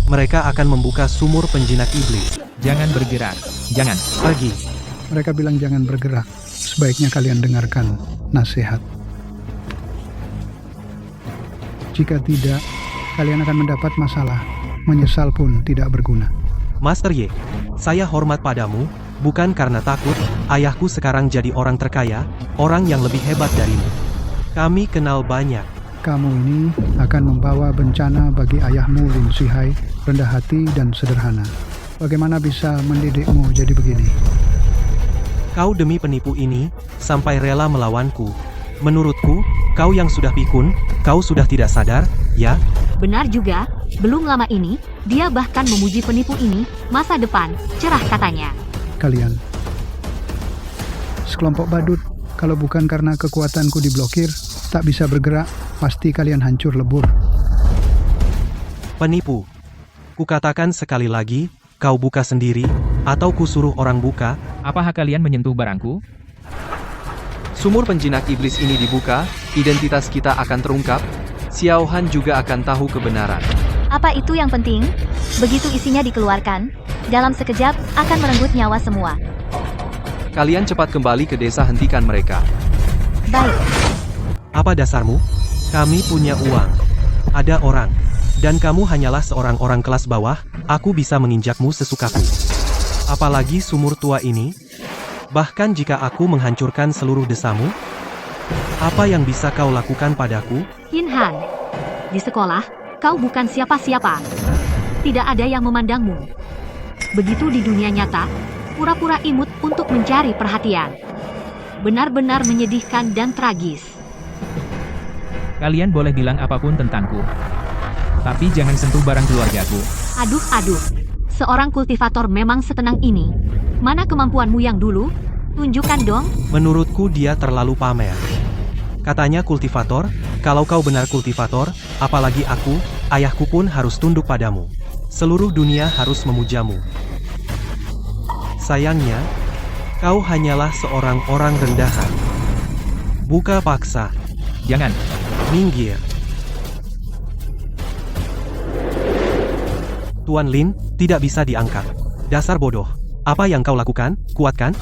Mereka akan membuka sumur penjinak iblis. Jangan bergerak. Jangan. Pergi. Mereka bilang jangan bergerak. Sebaiknya kalian dengarkan nasihat. Jika tidak, kalian akan mendapat masalah. Menyesal pun tidak berguna. Master Ye, saya hormat padamu, bukan karena takut. Ayahku sekarang jadi orang terkaya, orang yang lebih hebat darimu. Kami kenal banyak. Kamu ini akan membawa bencana bagi ayahmu, Lin Sihai, rendah hati dan sederhana. Bagaimana bisa mendidikmu jadi begini? Kau demi penipu ini, sampai rela melawanku. Menurutku, Kau yang sudah pikun, kau sudah tidak sadar, ya? Benar juga, belum lama ini, dia bahkan memuji penipu ini, masa depan, cerah katanya. Kalian. Sekelompok badut, kalau bukan karena kekuatanku diblokir, tak bisa bergerak, pasti kalian hancur lebur. Penipu. Kukatakan sekali lagi, kau buka sendiri, atau kusuruh orang buka. Apa hak kalian menyentuh barangku? Sumur penjinak iblis ini dibuka, identitas kita akan terungkap, Xiao Han juga akan tahu kebenaran. Apa itu yang penting? Begitu isinya dikeluarkan, dalam sekejap akan merenggut nyawa semua. Kalian cepat kembali ke desa, hentikan mereka. Baik, Apa dasarmu? Kami punya uang. Ada orang. Dan kamu hanyalah seorang orang kelas bawah, aku bisa menginjakmu sesukaku. Apalagi sumur tua ini. Bahkan jika aku menghancurkan seluruh desamu, apa yang bisa kau lakukan padaku? Yin Han, di sekolah, kau bukan siapa-siapa. Tidak ada yang memandangmu. Begitu di dunia nyata, pura-pura imut untuk mencari perhatian. Benar-benar menyedihkan dan tragis. Kalian boleh bilang apapun tentangku. Tapi jangan sentuh barang keluargaku. Aduh, seorang kultivator memang setenang ini. Mana kemampuanmu yang dulu? Tunjukkan dong. Menurutku dia terlalu pamer. Katanya kultivator, kalau kau benar kultivator, apalagi aku, ayahku pun harus tunduk padamu. Seluruh dunia harus memujamu. Sayangnya, kau hanyalah seorang orang rendahan. Buka paksa. Jangan. Minggir. Tuan Lin, tidak bisa diangkat. Dasar bodoh. Apa yang kau lakukan? Kuatkan?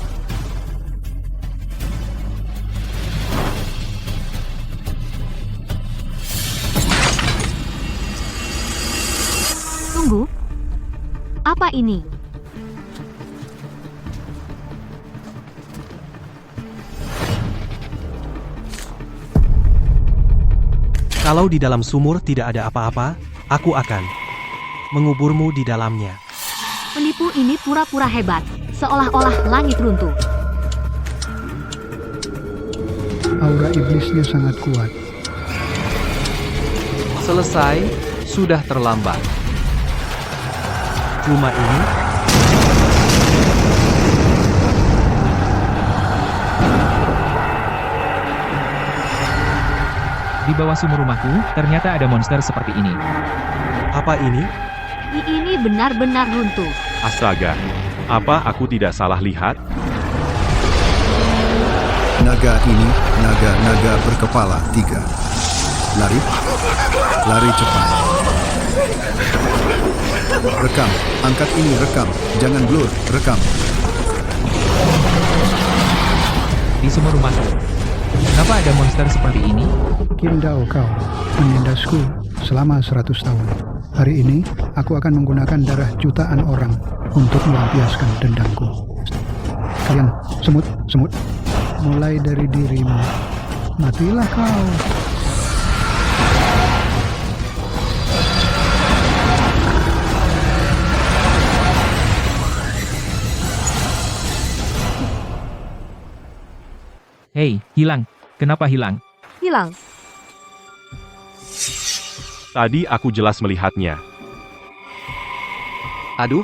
Tunggu. Apa ini? Kalau di dalam sumur tidak ada apa-apa, aku akan menguburmu di dalamnya. Penipu ini pura-pura hebat, seolah-olah langit runtuh. Aura iblisnya sangat kuat. Selesai, sudah terlambat. Cuma ini, Di bawah sumur rumahku, ternyata ada monster seperti ini. apa ini? Ini benar-benar runtuh. Astaga, apa aku tidak salah lihat? Naga ini, naga berkepala 3. Lari. Lari cepat. Rekam. Angkat ini, rekam. Jangan blur, rekam. Di sumur rumahku. Kenapa ada monster seperti ini? Kindau kau, menindasku selama 100 tahun. Hari ini, aku akan menggunakan darah jutaan orang untuk melampiaskan dendamku. Kalian, semut, mulai dari dirimu. Matilah kau. Hei, hilang. Kenapa hilang? Hilang. Tadi aku jelas melihatnya. Aduh,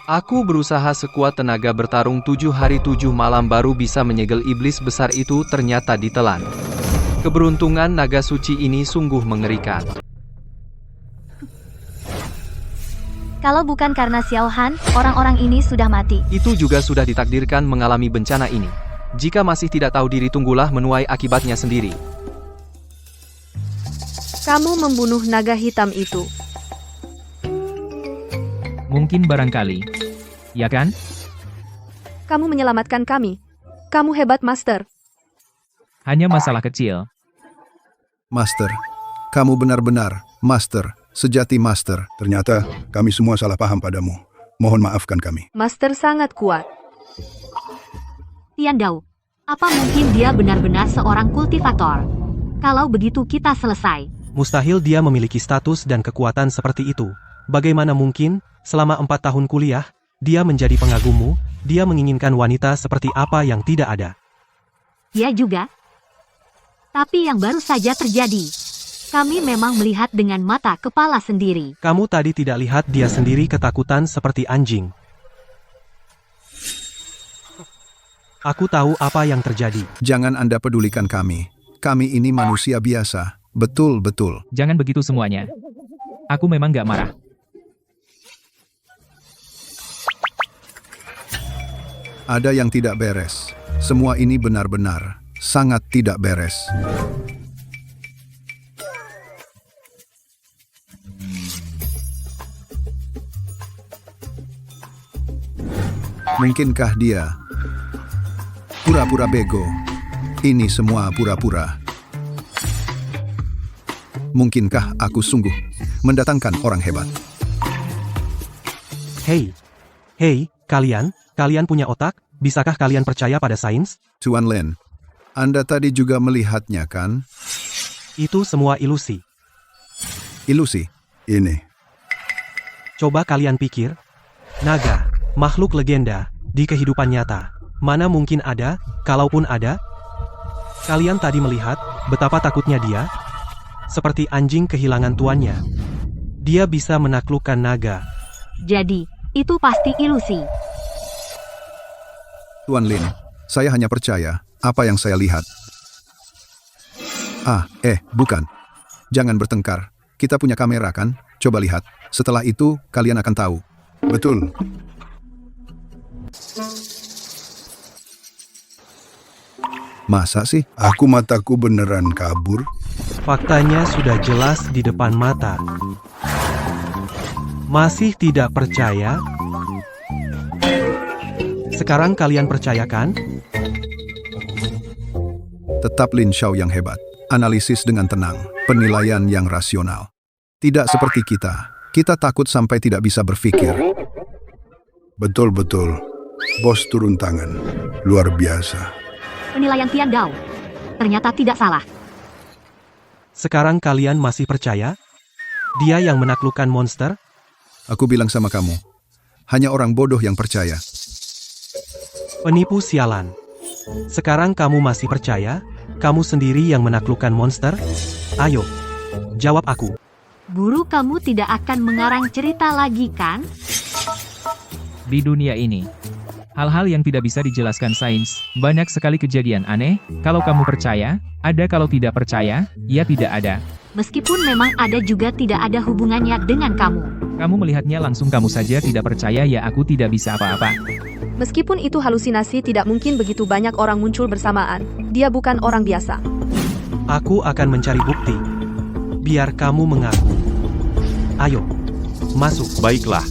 aku berusaha sekuat tenaga bertarung 7 hari 7 malam baru bisa menyegel iblis besar itu, ternyata ditelan. Keberuntungan naga suci ini sungguh mengerikan. kalau bukan karena Xiao Han, orang-orang ini sudah mati. Itu juga sudah ditakdirkan mengalami bencana ini. Jika masih tidak tahu diri, tunggulah menuai akibatnya sendiri. Kamu membunuh naga hitam itu. Mungkin barangkali. Ya kan? Kamu menyelamatkan kami. Kamu hebat, Master. Hanya masalah kecil. Master, kamu benar-benar Master, sejati Master. Ternyata kami semua salah paham padamu. Mohon maafkan kami. Master sangat kuat. Tian Dao, apa mungkin dia benar-benar seorang kultivator? Kalau begitu kita selesai. Mustahil dia memiliki status dan kekuatan seperti itu. Bagaimana mungkin, selama 4 tahun kuliah, dia menjadi pengagummu, dia menginginkan wanita seperti apa yang tidak ada. Ya juga. Tapi yang baru saja terjadi. Kami memang melihat dengan mata kepala sendiri. Kamu tadi tidak lihat dia sendiri ketakutan seperti anjing. Aku tahu apa yang terjadi. Jangan Anda pedulikan kami. Kami ini manusia biasa. Betul-betul. Jangan begitu semuanya. Aku memang gak marah. Ada yang tidak beres. Semua ini benar-benar sangat tidak beres. Mungkinkah dia pura-pura bego? Ini semua pura-pura. Mungkinkah aku sungguh mendatangkan orang hebat? Hei, kalian punya otak? Bisakah kalian percaya pada sains? Tuan Lin, Anda tadi juga melihatnya kan? Itu semua ilusi. Ilusi. Ini. Coba kalian pikir, naga, makhluk legenda, di kehidupan nyata, mana mungkin ada, kalaupun ada? Kalian tadi melihat betapa takutnya dia? Seperti anjing kehilangan tuannya. Dia bisa menaklukkan naga. Jadi, itu pasti ilusi. Tuan Lin, saya hanya percaya apa yang saya lihat. Bukan. Jangan bertengkar. Kita punya kamera kan? Coba lihat. Setelah itu, kalian akan tahu. Betul. Masa sih? Mataku beneran kabur. Faktanya sudah jelas di depan mata. Masih tidak percaya? Sekarang kalian percayakan? Tetap Lin Xiao yang hebat. Analisis dengan tenang. Penilaian yang rasional. Tidak seperti kita. Kita takut sampai tidak bisa berpikir. Betul-betul. Bos turun tangan. Luar biasa. Penilaian Tian Dao. Ternyata tidak salah. Sekarang kalian masih percaya? Dia yang menaklukkan monster? Aku bilang sama kamu. Hanya orang bodoh yang percaya. Penipu sialan. Sekarang kamu masih percaya? Kamu sendiri yang menaklukkan monster? Ayo, jawab aku. Guru, kamu tidak akan mengarang cerita lagi kan? Di dunia ini, hal-hal yang tidak bisa dijelaskan sains, banyak sekali kejadian aneh. Kalau kamu percaya, ada. Kalau tidak percaya, ya tidak ada. Meskipun memang ada juga tidak ada hubungannya dengan kamu. Kamu melihatnya langsung, kamu saja tidak percaya, ya aku tidak bisa apa-apa. Meskipun itu halusinasi, tidak mungkin begitu banyak orang muncul bersamaan. Dia bukan orang biasa. Aku akan mencari bukti. Biar kamu mengaku. Ayo, masuk. Baiklah.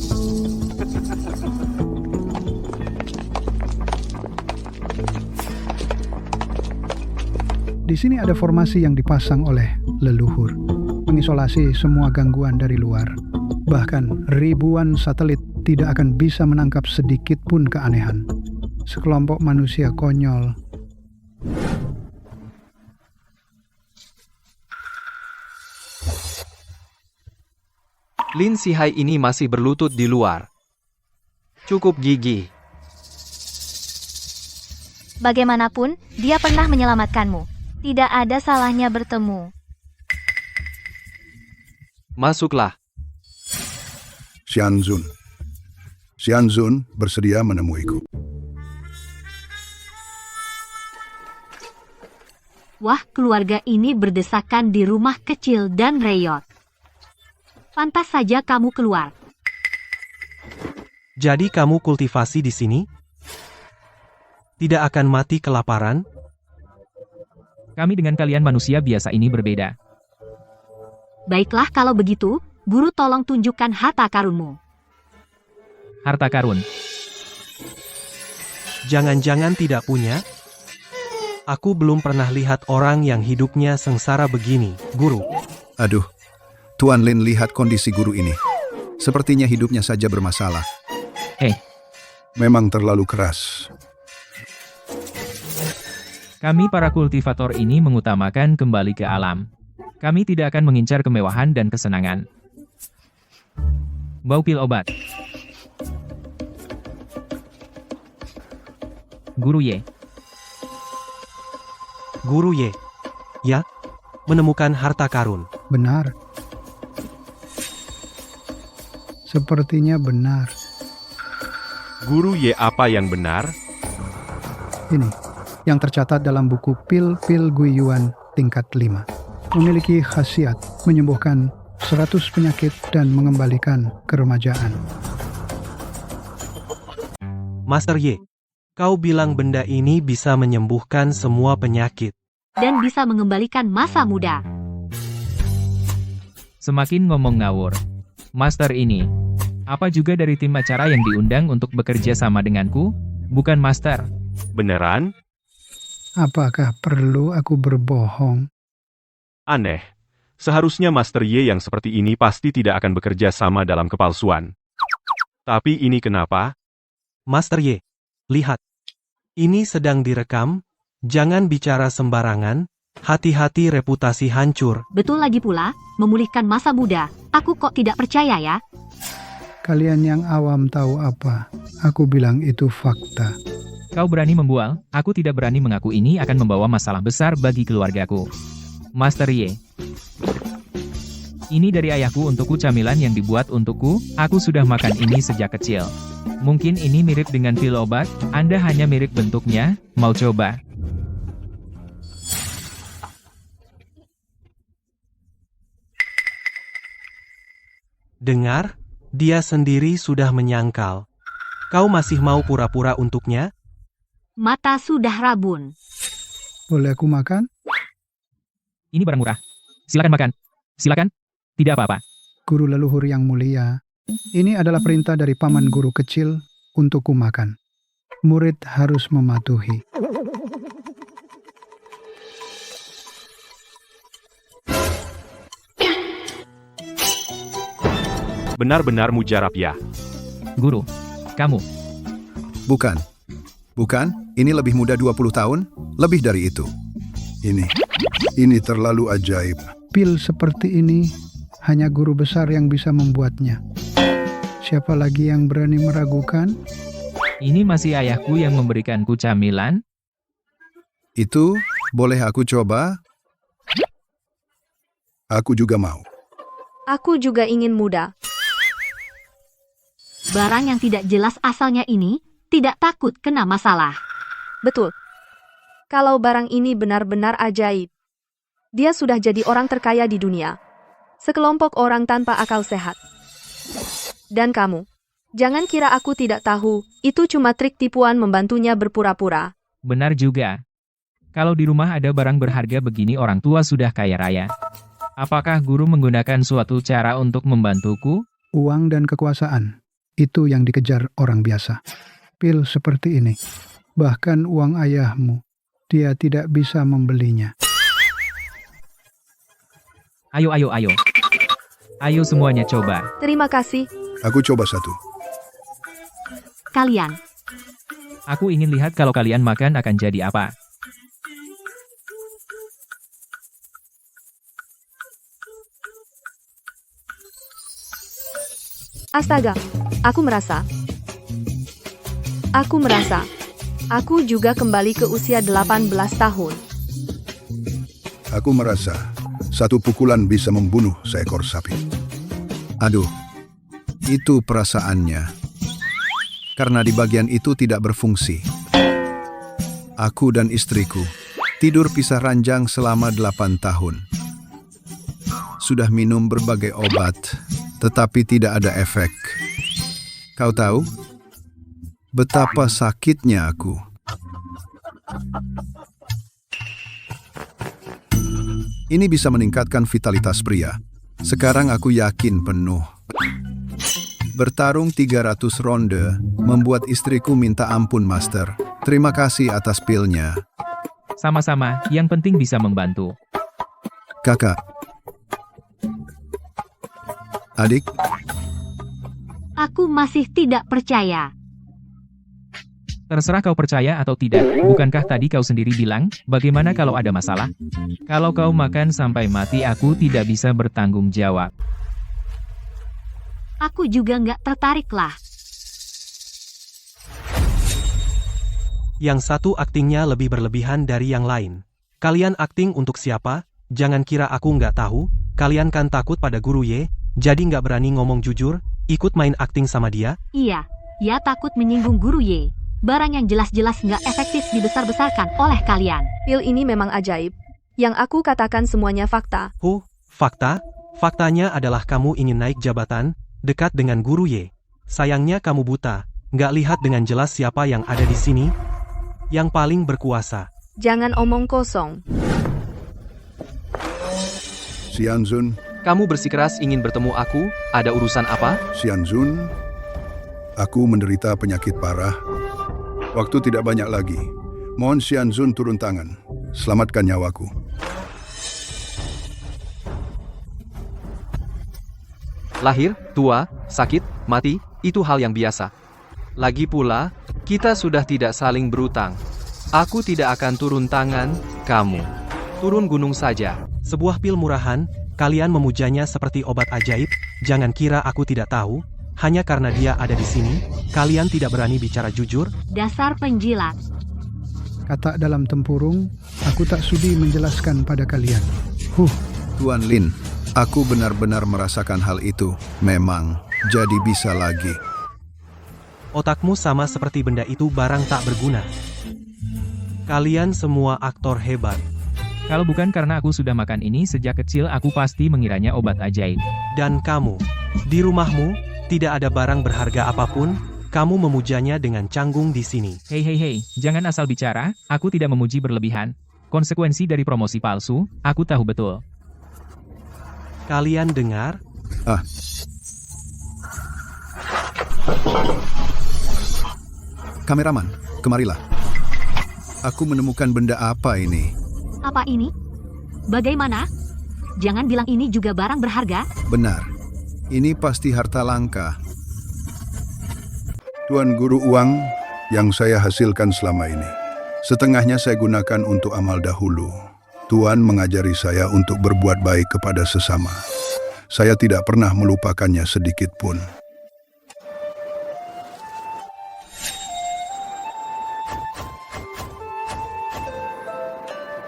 Di sini ada formasi yang dipasang oleh leluhur, mengisolasi semua gangguan dari luar. Bahkan ribuan satelit tidak akan bisa menangkap sedikit pun keanehan. Sekelompok manusia konyol. Lin Sihai ini masih berlutut di luar. Cukup gigih. Bagaimanapun, dia pernah menyelamatkanmu. Tidak ada salahnya bertemu. Masuklah. Xianzun bersedia menemuiku. Wah, keluarga ini berdesakan di rumah kecil dan reyot. Pantas saja kamu keluar. Jadi kamu kultivasi di sini? Tidak akan mati kelaparan? Kami dengan kalian manusia biasa ini berbeda. Baiklah kalau begitu, guru tolong tunjukkan harta karunmu. Harta karun. Jangan-jangan tidak punya? Aku belum pernah lihat orang yang hidupnya sengsara begini, guru. Aduh, Tuan Lin, lihat kondisi guru ini. Sepertinya hidupnya saja bermasalah. Memang terlalu keras. Kami para kultivator ini mengutamakan kembali ke alam. Kami tidak akan mengincar kemewahan dan kesenangan. Bau pil obat. Guru Ye, ya? Menemukan harta karun. Benar. Sepertinya benar. Guru Ye, apa yang benar? Ini yang tercatat dalam buku Pil-Pil Guiyuan tingkat 5. Memiliki khasiat menyembuhkan 100 penyakit dan mengembalikan keremajaan. Master Ye, kau bilang benda ini bisa menyembuhkan semua penyakit. Dan bisa mengembalikan masa muda. Semakin ngomong ngawur. Master ini. Apa juga dari tim acara yang diundang untuk bekerja sama denganku? Bukan Master. Beneran? Apakah perlu aku berbohong? Aneh. Seharusnya Master Ye yang seperti ini pasti tidak akan bekerja sama dalam kepalsuan. Tapi ini kenapa? Master Ye, lihat. Ini sedang direkam, jangan bicara sembarangan, hati-hati reputasi hancur. Betul lagi pula, memulihkan masa muda. Aku kok tidak percaya ya? Kalian yang awam tahu apa? Aku bilang itu fakta. Kau berani membual, aku tidak berani mengaku ini akan membawa masalah besar bagi keluargaku. Master Ye. Ini dari ayahku untukku camilan yang dibuat untukku, aku sudah makan ini sejak kecil. Mungkin ini mirip dengan pil obat, Anda hanya mirip bentuknya, mau coba? Dengar, dia sendiri sudah menyangkal. Kau masih mau pura-pura untuknya? Mata sudah rabun. Boleh aku makan? Ini barang murah. Silakan makan. Silakan. Tidak apa-apa. Guru leluhur yang mulia, ini adalah perintah dari paman guru kecil untukku makan. Murid harus mematuhi. Benar-benar mujarab ya. Guru, kamu. Bukan. Bukan, ini lebih muda 20 tahun, lebih dari itu. Ini terlalu ajaib. Pil seperti ini hanya guru besar yang bisa membuatnya. Siapa lagi yang berani meragukan? Ini masih ayahku yang memberikanku camilan? Itu, boleh aku coba? Aku juga mau. Aku juga ingin muda. Barang yang tidak jelas asalnya ini, tidak takut kena masalah. Betul. Kalau barang ini benar-benar ajaib. Dia sudah jadi orang terkaya di dunia. Sekelompok orang tanpa akal sehat. Dan kamu. Jangan kira aku tidak tahu, itu cuma trik tipuan membantunya berpura-pura. Benar juga. Kalau di rumah ada barang berharga begini orang tua sudah kaya raya. Apakah guru menggunakan suatu cara untuk membantuku? Uang dan kekuasaan. Itu yang dikejar orang biasa. Pil seperti ini. Bahkan uang ayahmu. Dia tidak bisa membelinya. Ayo. Ayo semuanya coba. Terima kasih. Aku coba satu. Kalian, Aku ingin lihat kalau kalian makan akan jadi apa. Astaga, aku merasa. Aku juga kembali ke usia 18 tahun. Aku merasa satu pukulan bisa membunuh seekor sapi. Aduh, itu perasaannya. Karena di bagian itu tidak berfungsi. Aku dan istriku tidur pisah ranjang selama 8 tahun. Sudah minum berbagai obat, tetapi tidak ada efek. Kau tahu? Betapa sakitnya aku. Ini bisa meningkatkan vitalitas pria. Sekarang aku yakin penuh. Bertarung 300 ronde, membuat istriku minta ampun, Master. Terima kasih atas pilnya. Sama-sama, yang penting bisa membantu. Kakak. Adik, aku masih tidak percaya. Terserah kau percaya atau tidak, bukankah tadi kau sendiri bilang, bagaimana kalau ada masalah? Kalau kau makan sampai mati aku tidak bisa bertanggung jawab. Aku juga nggak tertarik lah. Yang satu aktingnya lebih berlebihan dari yang lain. Kalian akting untuk siapa? Jangan kira aku nggak tahu, kalian kan takut pada Guru Ye, jadi nggak berani ngomong jujur, ikut main akting sama dia? Iya, ya takut menyinggung Guru Ye. Barang yang jelas-jelas nggak efektif dibesar-besarkan oleh kalian. Pil ini memang ajaib. Yang aku katakan semuanya fakta. Fakta? Faktanya adalah kamu ingin naik jabatan, dekat dengan Guru Ye. Sayangnya kamu buta, nggak lihat dengan jelas siapa yang ada di sini, yang paling berkuasa. Jangan omong kosong. Xianzun, Kamu bersikeras ingin bertemu aku, ada urusan apa? Xianzun, aku menderita penyakit parah. Waktu tidak banyak lagi. Mohon Xianzun turun tangan. Selamatkan nyawaku. Lahir, tua, sakit, mati, itu hal yang biasa. Lagi pula, kita sudah tidak saling berutang. Aku tidak akan turun tangan, kamu. Turun gunung saja. Sebuah pil murahan, kalian memujanya seperti obat ajaib, jangan kira aku tidak tahu, hanya karena dia ada di sini, kalian tidak berani bicara jujur. Dasar penjilat. Kata dalam tempurung, aku tak sudi menjelaskan pada kalian. Tuan Lin, aku benar-benar merasakan hal itu. Memang, jadi bisa lagi. Otakmu sama seperti benda itu barang tak berguna. Kalian semua aktor hebat. Kalau bukan karena aku sudah makan ini sejak kecil, aku pasti mengiranya obat ajaib. Dan kamu, di rumahmu, tidak ada barang berharga apapun, kamu memujanya dengan canggung di sini. Hei, jangan asal bicara, aku tidak memuji berlebihan. Konsekuensi dari promosi palsu, aku tahu betul. Kalian dengar? Kameraman, kemarilah. Aku menemukan benda apa ini? Apa ini? Bagaimana? Jangan bilang ini juga barang berharga. Benar. Ini pasti harta langka. Tuan Guru, uang yang saya hasilkan selama ini. Setengahnya saya gunakan untuk amal dahulu. Tuan mengajari saya untuk berbuat baik kepada sesama. Saya tidak pernah melupakannya sedikit pun.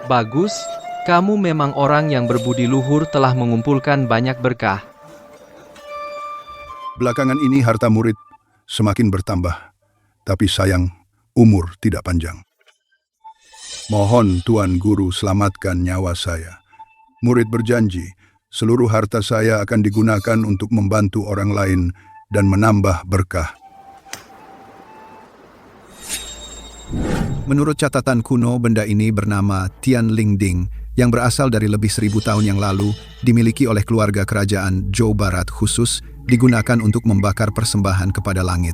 Bagus, kamu memang orang yang berbudi luhur telah mengumpulkan banyak berkah. Belakangan ini harta murid semakin bertambah, tapi sayang, umur tidak panjang. Mohon Tuan Guru selamatkan nyawa saya. Murid berjanji, seluruh harta saya akan digunakan untuk membantu orang lain dan menambah berkah. Menurut catatan kuno, benda ini bernama Tian Ling Ding, yang berasal dari lebih 1000 tahun yang lalu, dimiliki oleh keluarga kerajaan Zhou Barat khusus, digunakan untuk membakar persembahan kepada langit.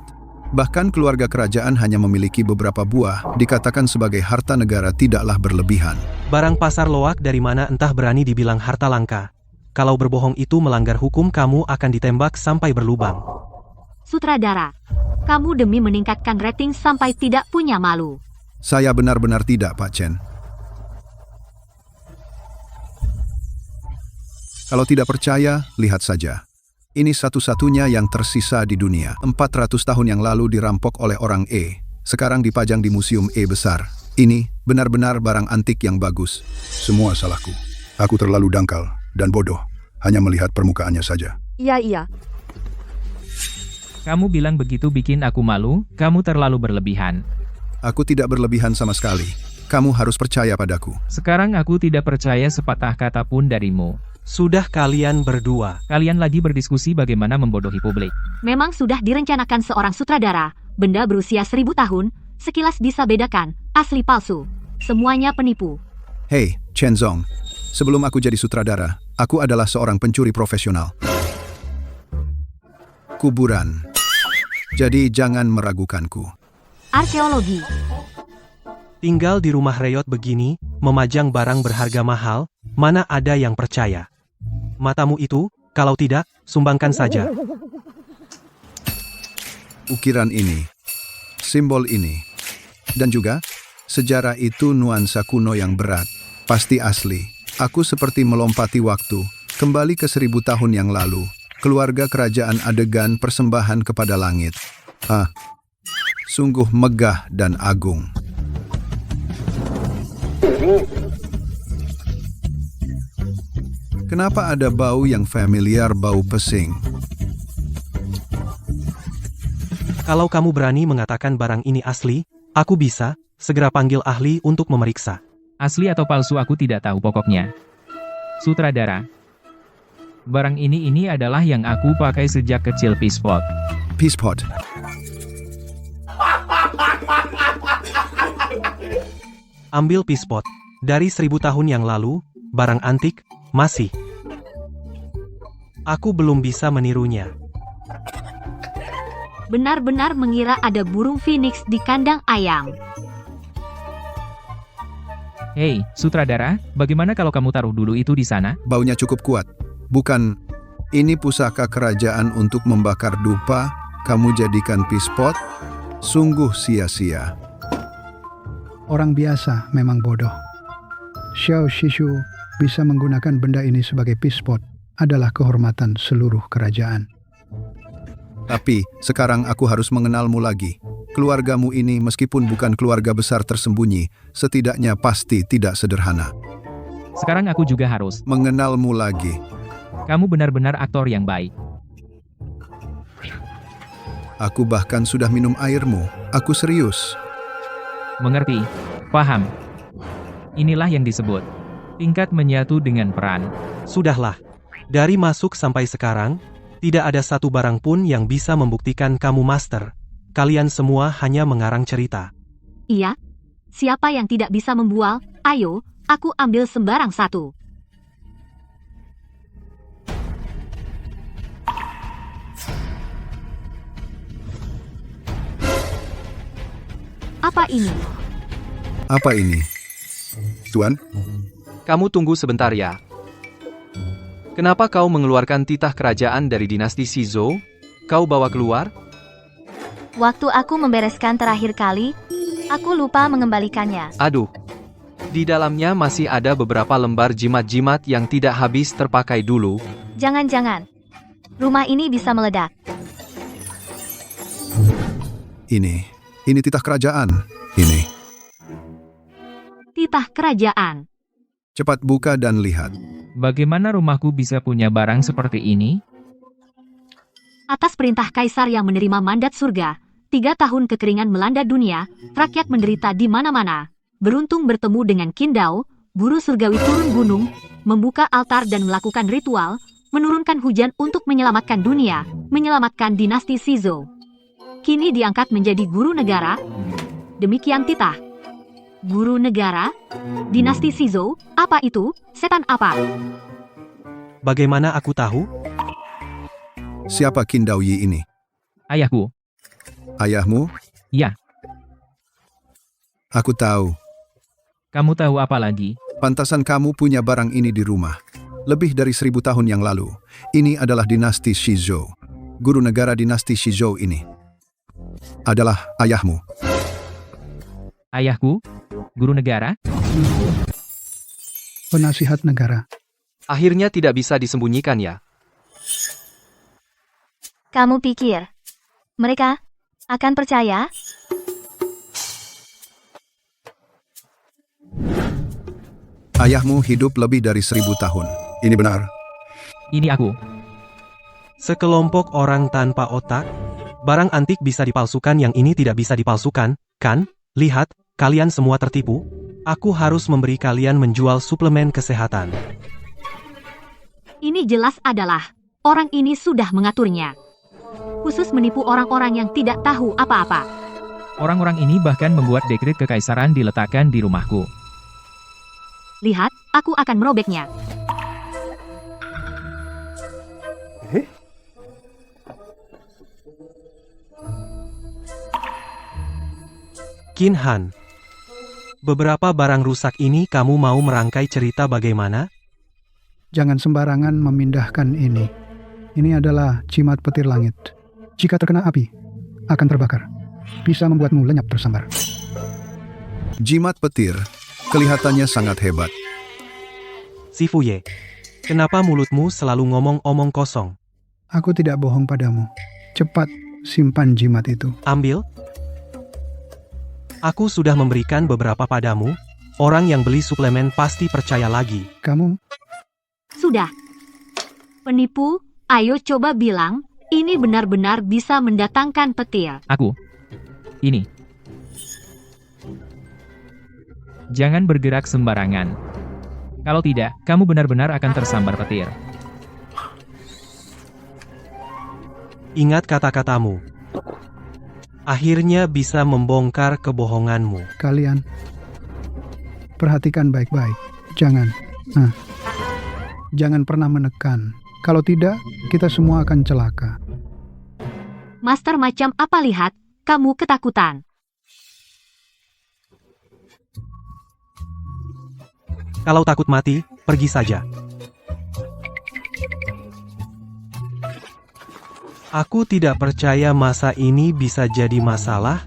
Bahkan keluarga kerajaan hanya memiliki beberapa buah, dikatakan sebagai harta negara tidaklah berlebihan. Barang pasar loak dari mana entah berani dibilang harta langka. Kalau berbohong itu melanggar hukum, kamu akan ditembak sampai berlubang. Sutradara, kamu demi meningkatkan rating sampai tidak punya malu. Saya benar-benar tidak, Pak Chen. Kalau tidak percaya, lihat saja. Ini satu-satunya yang tersisa di dunia. 400 tahun yang lalu dirampok oleh orang E. Sekarang dipajang di museum E besar. Ini benar-benar barang antik yang bagus. Semua salahku. Aku terlalu dangkal dan bodoh, hanya melihat permukaannya saja. Iya. Kamu bilang begitu bikin aku malu, kamu terlalu berlebihan. Aku tidak berlebihan sama sekali. Kamu harus percaya padaku. Sekarang aku tidak percaya sepatah kata pun darimu. Sudah kalian berdua. Kalian lagi berdiskusi bagaimana membodohi publik. Memang sudah direncanakan seorang sutradara, benda berusia 1000 tahun, sekilas bisa bedakan, asli palsu. Semuanya penipu. Hei, Chen Zong. Sebelum aku jadi sutradara, aku adalah seorang pencuri profesional. Kuburan. Jadi jangan meragukanku. Arkeologi. Tinggal di rumah reyot begini, memajang barang berharga mahal, mana ada yang percaya? Matamu itu, kalau tidak, sumbangkan saja. Ukiran ini, simbol ini, dan juga sejarah itu nuansa kuno yang berat, pasti asli. Aku seperti melompati waktu, kembali ke 1000 tahun yang lalu, keluarga kerajaan adegan persembahan kepada langit. Sungguh megah dan agung. Kenapa ada bau yang familiar, bau pesing? Kalau kamu berani mengatakan barang ini asli, aku bisa segera panggil ahli untuk memeriksa. Asli atau palsu aku tidak tahu pokoknya. Sutradara. Barang ini adalah yang aku pakai sejak kecil, Peacepot. Peacepot. Ambil Peacepot. Dari 1000 tahun yang lalu, barang antik, masih. Aku belum bisa menirunya. Benar-benar mengira ada burung phoenix di kandang ayam. Hei, sutradara, bagaimana kalau kamu taruh dulu itu di sana? Baunya cukup kuat. Bukan, ini pusaka kerajaan untuk membakar dupa, kamu jadikan Peacepot? Sungguh sia-sia. Orang biasa memang bodoh. Xiao Shishu bisa menggunakan benda ini sebagai Peacepot adalah kehormatan seluruh kerajaan. Tapi, sekarang aku harus mengenalmu lagi. Keluargamu ini meskipun bukan keluarga besar tersembunyi, setidaknya pasti tidak sederhana. Sekarang aku juga harus. Mengenalmu lagi. Kamu benar-benar aktor yang baik. Aku bahkan sudah minum airmu. Aku serius. Mengerti? Paham? Inilah yang disebut tingkat menyatu dengan peran. Sudahlah. Dari masuk sampai sekarang, tidak ada satu barang pun yang bisa membuktikan kamu master. Kalian semua hanya mengarang cerita. Iya? Siapa yang tidak bisa membual? Ayo, aku ambil sembarang satu. Apa ini? Apa ini? Tuan? Kamu tunggu sebentar ya. Kenapa kau mengeluarkan titah kerajaan dari dinasti Shizou? Kau bawa keluar? Waktu aku membereskan terakhir kali, aku lupa mengembalikannya. Aduh. Di dalamnya masih ada beberapa lembar jimat-jimat yang tidak habis terpakai dulu. Jangan-jangan. Rumah ini bisa meledak. Ini titah kerajaan. Ini. Titah kerajaan. Cepat buka dan lihat. Bagaimana rumahku bisa punya barang seperti ini? Atas perintah kaisar yang menerima mandat surga, 3 tahun kekeringan melanda dunia, rakyat menderita di mana-mana. Beruntung bertemu dengan Qin Dao, guru surgawi turun gunung, membuka altar dan melakukan ritual, menurunkan hujan untuk menyelamatkan dunia, menyelamatkan dinasti Shizou. Kini diangkat menjadi guru negara. Demikian titah. Guru negara? Dinasti Shizou? Apa itu? Setan apa? Bagaimana aku tahu? Siapa Qin Dao Yi ini? Ayahku. Ayahmu? Ya. Aku tahu. Kamu tahu apa lagi? Pantasan kamu punya barang ini di rumah. Lebih dari 1000 tahun yang lalu. Ini adalah dinasti Shizou. Guru negara dinasti Shizou ini adalah ayahmu. Ayahku? Guru negara? Penasihat negara. Akhirnya tidak bisa disembunyikan ya. Kamu pikir mereka akan percaya? Ayahmu hidup lebih dari 1000 tahun. Ini benar. Ini aku. Sekelompok orang tanpa otak? Barang antik bisa dipalsukan, yang ini tidak bisa dipalsukan, kan? Lihat, kalian semua tertipu. Aku harus memberi kalian menjual suplemen kesehatan. Ini jelas adalah orang ini sudah mengaturnya. Khusus menipu orang-orang yang tidak tahu apa-apa. Orang-orang ini bahkan membuat dekret kekaisaran diletakkan di rumahku. Lihat, aku akan merobeknya. Qin Han, beberapa barang rusak ini kamu mau merangkai cerita bagaimana? Jangan sembarangan memindahkan ini. Ini adalah jimat petir langit. Jika terkena api, akan terbakar. Bisa membuatmu lenyap tersambar. Jimat petir kelihatannya sangat hebat. Si Fuye, kenapa mulutmu selalu ngomong omong kosong? Aku tidak bohong padamu. Cepat simpan jimat itu. Ambil. Aku sudah memberikan beberapa padamu. Orang yang beli suplemen pasti percaya lagi. Kamu Sudah, Penipu, ayo coba bilang, ini benar-benar bisa mendatangkan petir. Aku. Ini. Jangan bergerak sembarangan. Kalau tidak, kamu benar-benar akan tersambar petir. Ingat kata-katamu. Akhirnya bisa membongkar kebohonganmu. Kalian perhatikan baik-baik. Jangan pernah menekan. Kalau tidak, kita semua akan celaka. Master macam apa lihat, kamu ketakutan. Kalau takut mati, pergi saja. Aku tidak percaya masa ini bisa jadi masalah.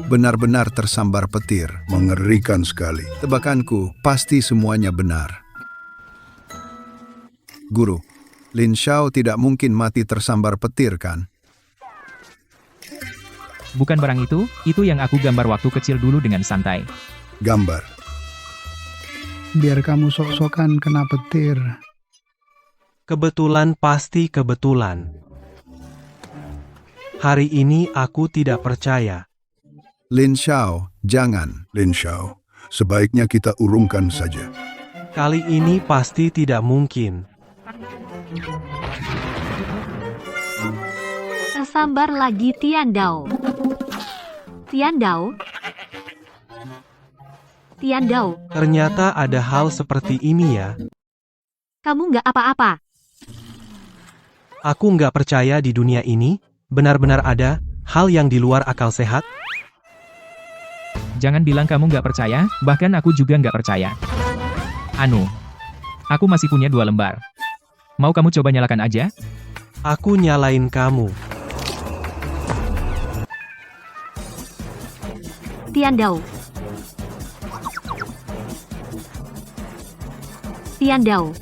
Benar-benar tersambar petir. Mengerikan sekali. Tebakanku, pasti semuanya benar. Guru, Lin Xiao tidak mungkin mati tersambar petir, kan? Bukan barang itu yang aku gambar waktu kecil dulu dengan santai. Gambar. Biar kamu sok-sokan kena petir. Kebetulan pasti kebetulan. Hari ini aku tidak percaya. Lin Xiao, jangan. Lin Xiao, sebaiknya kita urungkan saja. Kali ini pasti tidak mungkin. Tersambar lagi Tian Dao. Tian Dao? Tian Dao, Ternyata ada hal seperti ini ya. kamu nggak apa-apa. Aku nggak percaya di dunia ini, benar-benar ada hal yang di luar akal sehat. Jangan bilang kamu nggak percaya, bahkan aku juga nggak percaya. Anu, aku masih punya 2 lembar. Mau kamu coba nyalakan aja? Aku nyalain kamu. Tian Dao. Tian Dao,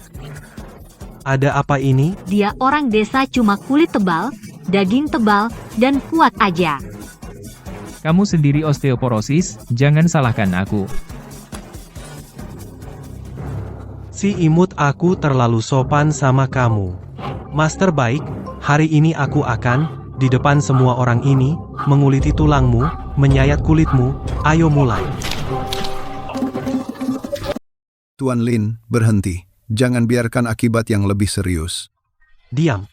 Ada apa ini? dia orang desa cuma kulit tebal, daging tebal, dan kuat aja. Kamu sendiri osteoporosis, jangan salahkan aku. Si imut aku terlalu sopan sama kamu. Master baik, hari ini aku akan, di depan semua orang ini, menguliti tulangmu, menyayat kulitmu, ayo mulai. Tuan Lin, berhenti. Jangan biarkan akibat yang lebih serius. Diam.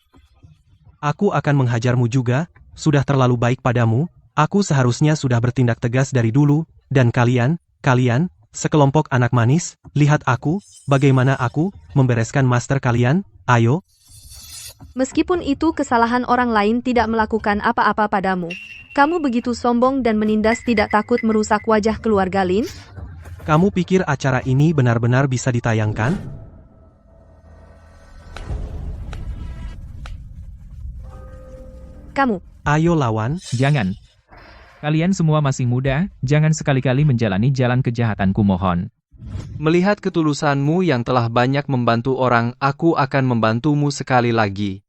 Aku akan menghajarmu juga, sudah terlalu baik padamu, aku seharusnya sudah bertindak tegas dari dulu, dan kalian, sekelompok anak manis, lihat aku, bagaimana aku, membereskan master kalian, ayo. Meskipun itu kesalahan orang lain tidak melakukan apa-apa padamu. Kamu begitu sombong dan menindas tidak takut merusak wajah keluarga Lin? Kamu pikir acara ini benar-benar bisa ditayangkan? Kamu, Ayo lawan. Jangan. Kalian semua masih muda, jangan sekali-kali menjalani jalan kejahatanku mohon. Melihat ketulusanmu yang telah banyak membantu orang, aku akan membantumu sekali lagi.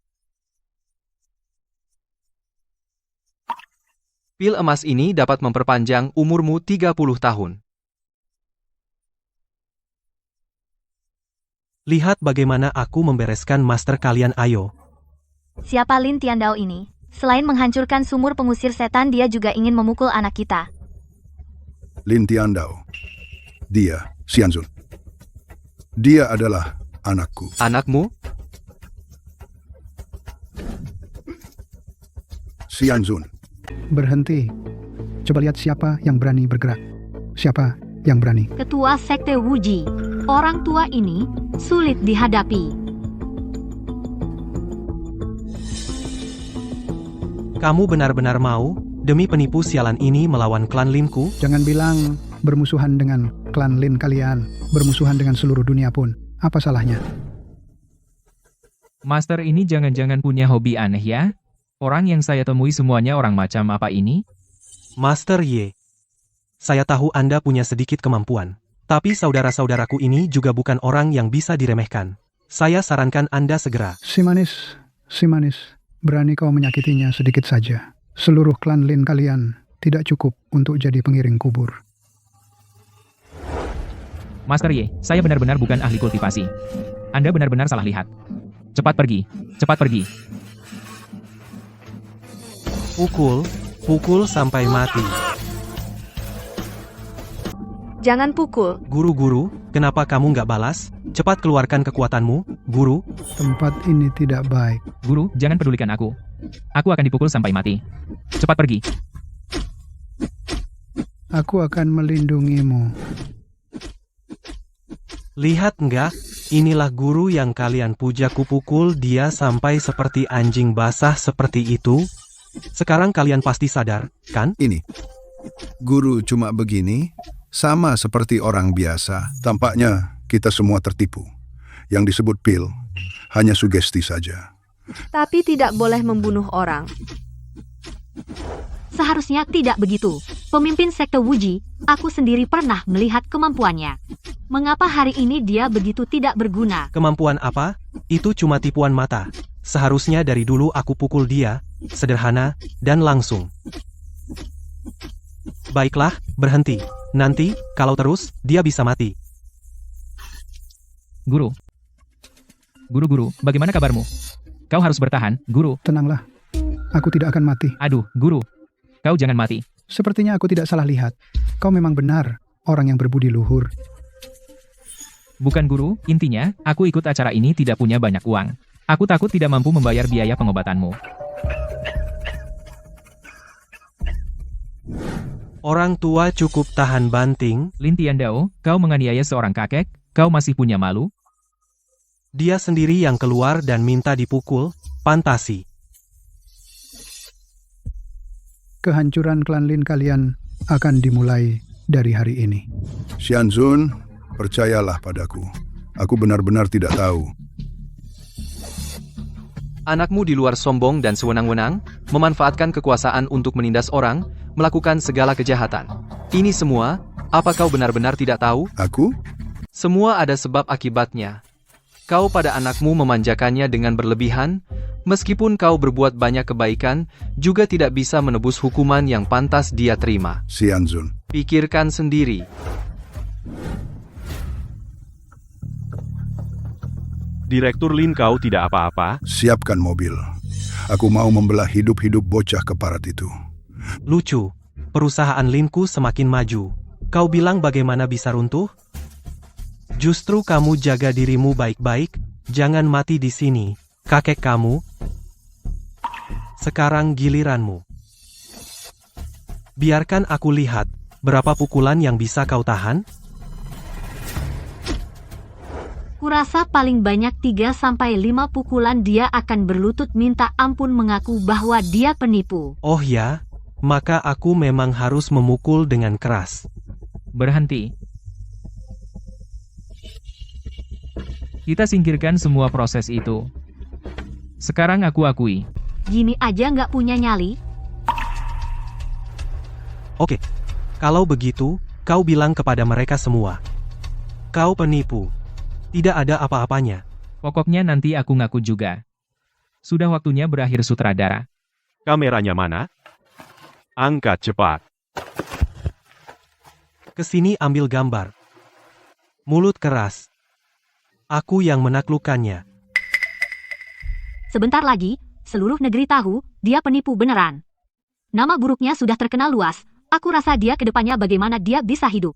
Pil emas ini dapat memperpanjang umurmu 30 tahun. Lihat bagaimana aku membereskan master kalian, ayo. Siapa Lin Tian Dao ini? Selain menghancurkan sumur pengusir setan, dia juga ingin memukul anak kita. Lin Tian Dao. Dia, Xianzun. Dia adalah anakku. Anakmu? Xianzun. Berhenti. Coba lihat siapa yang berani bergerak. Siapa yang berani? Ketua Sekte Wuji. Orang tua ini sulit dihadapi. Kamu benar-benar mau, demi penipu sialan ini melawan klan Linku? Jangan bilang bermusuhan dengan klan Lin kalian. Bermusuhan dengan seluruh dunia pun. Apa salahnya? Master ini jangan-jangan punya hobi aneh ya? Orang yang saya temui semuanya orang macam apa ini? Master Ye. Saya tahu Anda punya sedikit kemampuan. Tapi saudara-saudaraku ini juga bukan orang yang bisa diremehkan. Saya sarankan Anda segera. Si manis, berani kau menyakitinya sedikit saja. Seluruh klan Lin kalian tidak cukup untuk jadi pengiring kubur. Master Ye, saya benar-benar bukan ahli kultivasi. Anda benar-benar salah lihat. Cepat pergi, cepat pergi. Pukul sampai mati. Jangan pukul. Guru, kenapa kamu nggak balas? Cepat keluarkan kekuatanmu, guru. Tempat ini tidak baik. Guru, jangan pedulikan aku. Aku akan dipukul sampai mati. Cepat pergi. Aku akan melindungimu. Lihat nggak? Inilah guru yang kalian puja, kupukul dia sampai seperti anjing basah seperti itu. Sekarang kalian pasti sadar, kan? Ini, guru cuma begini, sama seperti orang biasa. Tampaknya kita semua tertipu. Yang disebut pil hanya sugesti saja. Tapi tidak boleh membunuh orang. Seharusnya tidak begitu. Pemimpin sekte Wuji, aku sendiri pernah melihat kemampuannya. Mengapa hari ini dia begitu tidak berguna? Kemampuan apa? Itu cuma tipuan mata. Seharusnya dari dulu aku pukul dia, sederhana, dan langsung. Baiklah, berhenti. Nanti, kalau terus, dia bisa mati. Guru, bagaimana kabarmu? Kau harus bertahan, guru. Tenanglah, aku tidak akan mati. Aduh, guru, kau jangan mati. Sepertinya aku tidak salah lihat. Kau memang benar, orang yang berbudi luhur. Bukan guru, intinya, aku ikut acara ini tidak punya banyak uang. Aku takut tidak mampu membayar biaya pengobatanmu. Orang tua cukup tahan banting. Lin Tiandao, kau menganiaya seorang kakek, kau masih punya malu? Dia sendiri yang keluar dan minta dipukul, fantasi. Kehancuran klan Lin kalian akan dimulai dari hari ini. Xianzun, percayalah padaku. Aku benar-benar tidak tahu. Anakmu di luar sombong dan sewenang-wenang, memanfaatkan kekuasaan untuk menindas orang, melakukan segala kejahatan. Ini semua, apa kau benar-benar tidak tahu? Aku? Semua ada sebab akibatnya. Kau pada anakmu memanjakannya dengan berlebihan, meskipun kau berbuat banyak kebaikan, juga tidak bisa menebus hukuman yang pantas dia terima. Xianzun. Pikirkan sendiri. Direktur Lin, kau tidak apa-apa? Siapkan mobil. Aku mau membelah hidup-hidup bocah keparat itu. Lucu, perusahaan Linku semakin maju. Kau bilang bagaimana bisa runtuh? Justru kamu jaga dirimu baik-baik, jangan mati di sini, kakek kamu. Sekarang giliranmu. Biarkan aku lihat, berapa pukulan yang bisa kau tahan? Kurasa paling banyak 3-5 pukulan dia akan berlutut minta ampun mengaku bahwa dia penipu. Oh ya, maka aku memang harus memukul dengan keras. Berhenti. Kita singkirkan semua proses itu. Sekarang aku akui. Gini aja nggak punya nyali? Oke, kalau begitu, kau bilang kepada mereka semua. Kau penipu. Tidak ada apa-apanya. Pokoknya nanti aku ngaku juga. Sudah waktunya berakhir sutradara. Kameranya mana? Angkat cepat. Kesini ambil gambar. Mulut keras. Aku yang menaklukkannya. Sebentar lagi, seluruh negeri tahu, dia penipu beneran. Nama buruknya sudah terkenal luas. Aku rasa dia ke depannya bagaimana dia bisa hidup.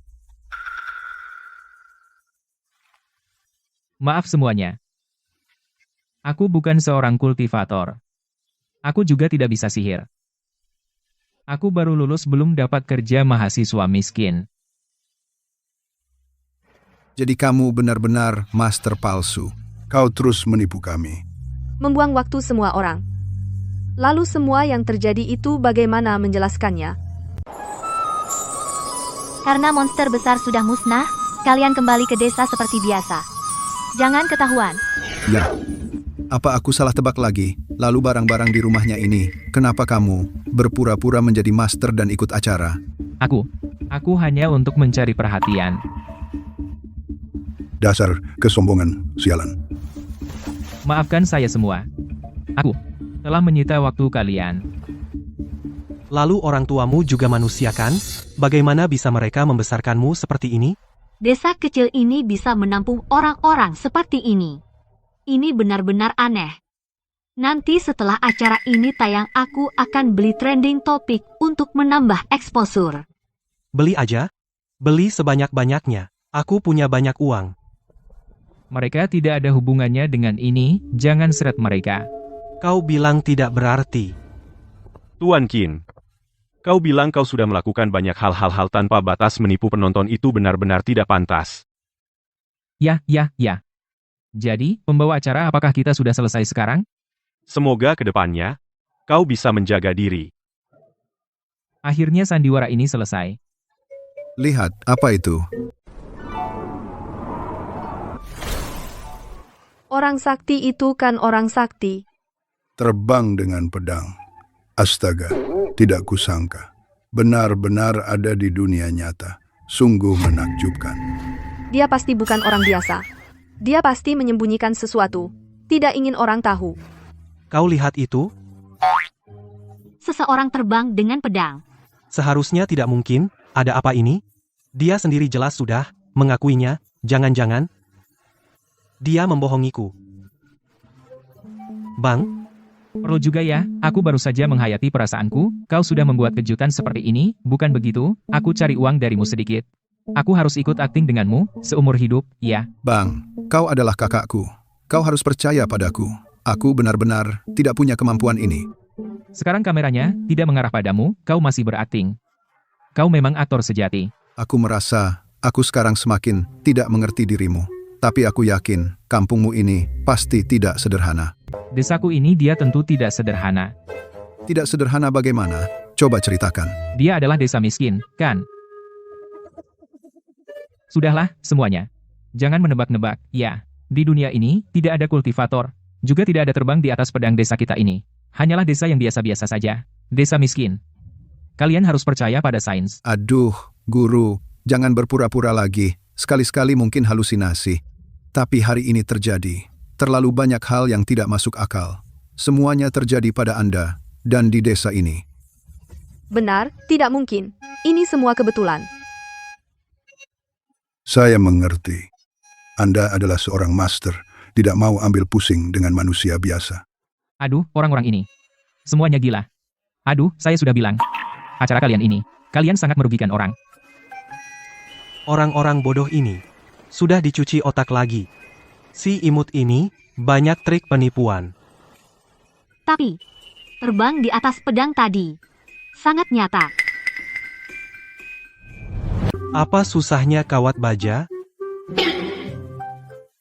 Maaf semuanya. Aku bukan seorang kultivator. Aku juga tidak bisa sihir. Aku baru lulus belum dapat kerja mahasiswa miskin. Jadi kamu benar-benar master palsu. Kau terus menipu kami. Membuang waktu semua orang. Lalu semua yang terjadi itu bagaimana menjelaskannya? Karena monster besar sudah musnah, kalian kembali ke desa seperti biasa. Jangan ketahuan. Ya, apa aku salah tebak lagi? Lalu barang-barang di rumahnya ini, kenapa kamu berpura-pura menjadi master dan ikut acara? Aku hanya untuk mencari perhatian. Dasar kesombongan, sialan. Maafkan saya semua. Aku telah menyita waktu kalian. Lalu orang tuamu juga manusia kan? Bagaimana bisa mereka membesarkanmu seperti ini? Desa kecil ini bisa menampung orang-orang seperti ini. Ini benar-benar aneh. Nanti setelah acara ini tayang, aku akan beli trending topik untuk menambah exposure. Beli aja. Beli sebanyak-banyaknya. Aku punya banyak uang. Mereka tidak ada hubungannya dengan ini, jangan seret mereka. Kau bilang tidak berarti. Tuan Qin, kau bilang kau sudah melakukan banyak hal-hal tanpa batas menipu penonton, itu benar-benar tidak pantas. Ya. Jadi, pembawa acara, apakah kita sudah selesai sekarang? Semoga ke depannya, kau bisa menjaga diri. Akhirnya sandiwara ini selesai. Lihat, apa itu? Orang sakti itu kan orang sakti. Terbang dengan pedang. Astaga, tidak kusangka. Benar-benar ada di dunia nyata. Sungguh menakjubkan. Dia pasti bukan orang biasa. Dia pasti menyembunyikan sesuatu. Tidak ingin orang tahu. Kau lihat itu? Seseorang terbang dengan pedang. Seharusnya tidak mungkin. Ada apa ini? Dia sendiri jelas sudah mengakuinya. Jangan-jangan dia membohongiku. Bang, Perlu juga ya, aku baru saja menghayati perasaanku, kau sudah membuat kejutan seperti ini, bukan begitu? Aku cari uang darimu sedikit. Aku harus ikut akting denganmu, seumur hidup, ya. Bang, kau adalah kakakku. Kau harus percaya padaku. Aku benar-benar tidak punya kemampuan ini. Sekarang kameranya tidak mengarah padamu, kau masih berakting. Kau memang aktor sejati. Aku merasa, aku sekarang semakin tidak mengerti dirimu. Tapi aku yakin, kampungmu ini pasti tidak sederhana. Desaku ini dia tentu tidak sederhana. Tidak sederhana bagaimana? Coba ceritakan. Dia adalah desa miskin, kan? Sudahlah, semuanya. Jangan menebak-nebak, ya. Di dunia ini, tidak ada kultivator. Juga tidak ada terbang di atas pedang desa kita ini. Hanyalah desa yang biasa-biasa saja. Desa miskin. Kalian harus percaya pada sains. Aduh, guru, jangan berpura-pura lagi. Sekali-sekali mungkin halusinasi. Tapi hari ini terjadi. Terlalu banyak hal yang tidak masuk akal. Semuanya terjadi pada Anda dan di desa ini. Benar, tidak mungkin. Ini semua kebetulan. Saya mengerti. Anda adalah seorang master, tidak mau ambil pusing dengan manusia biasa. Aduh, orang-orang ini. Semuanya gila. Aduh, saya sudah bilang. Acara kalian ini, kalian sangat merugikan orang. Orang-orang bodoh ini sudah dicuci otak lagi. Si imut ini banyak trik penipuan. Tapi, terbang di atas pedang tadi sangat nyata. Apa susahnya kawat baja?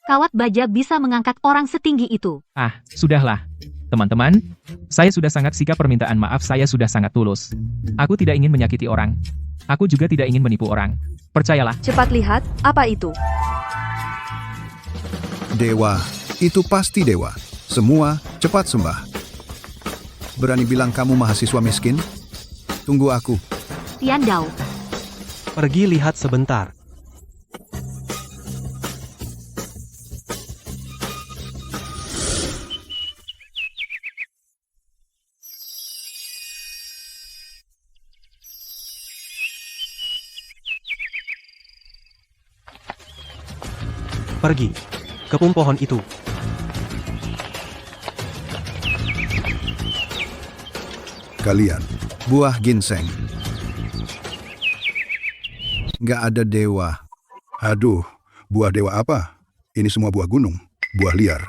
Kawat baja bisa mengangkat orang setinggi itu. Ah, sudahlah. Teman-teman, saya sudah sangat sikap permintaan maaf, saya sudah sangat tulus. Aku tidak ingin menyakiti orang. Aku juga tidak ingin menipu orang. Percayalah. Cepat lihat, apa itu? Dewa, itu pasti dewa. Semua cepat sembah. Berani bilang kamu mahasiswa miskin? Tunggu aku. Tian Dao. Pergi lihat sebentar. Pergi. Kepung pohon itu. Kalian, Buah ginseng. Nggak ada dewa. aduh, buah dewa apa? Ini semua buah gunung, buah liar.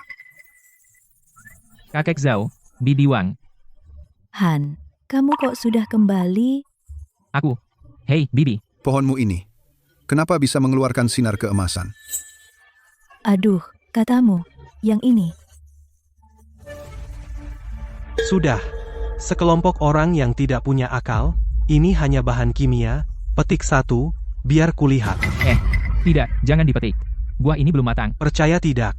Kakek Zhao, Bibi Wang. Han, kamu kok sudah kembali? Aku. Hei, Bibi. Pohonmu ini, kenapa bisa mengeluarkan sinar keemasan? Aduh, katamu, yang ini. Sudah. Sekelompok orang yang tidak punya akal, ini hanya bahan kimia, petik satu, biar kulihat. Tidak, jangan dipetik. Buah ini belum matang. Percaya tidak?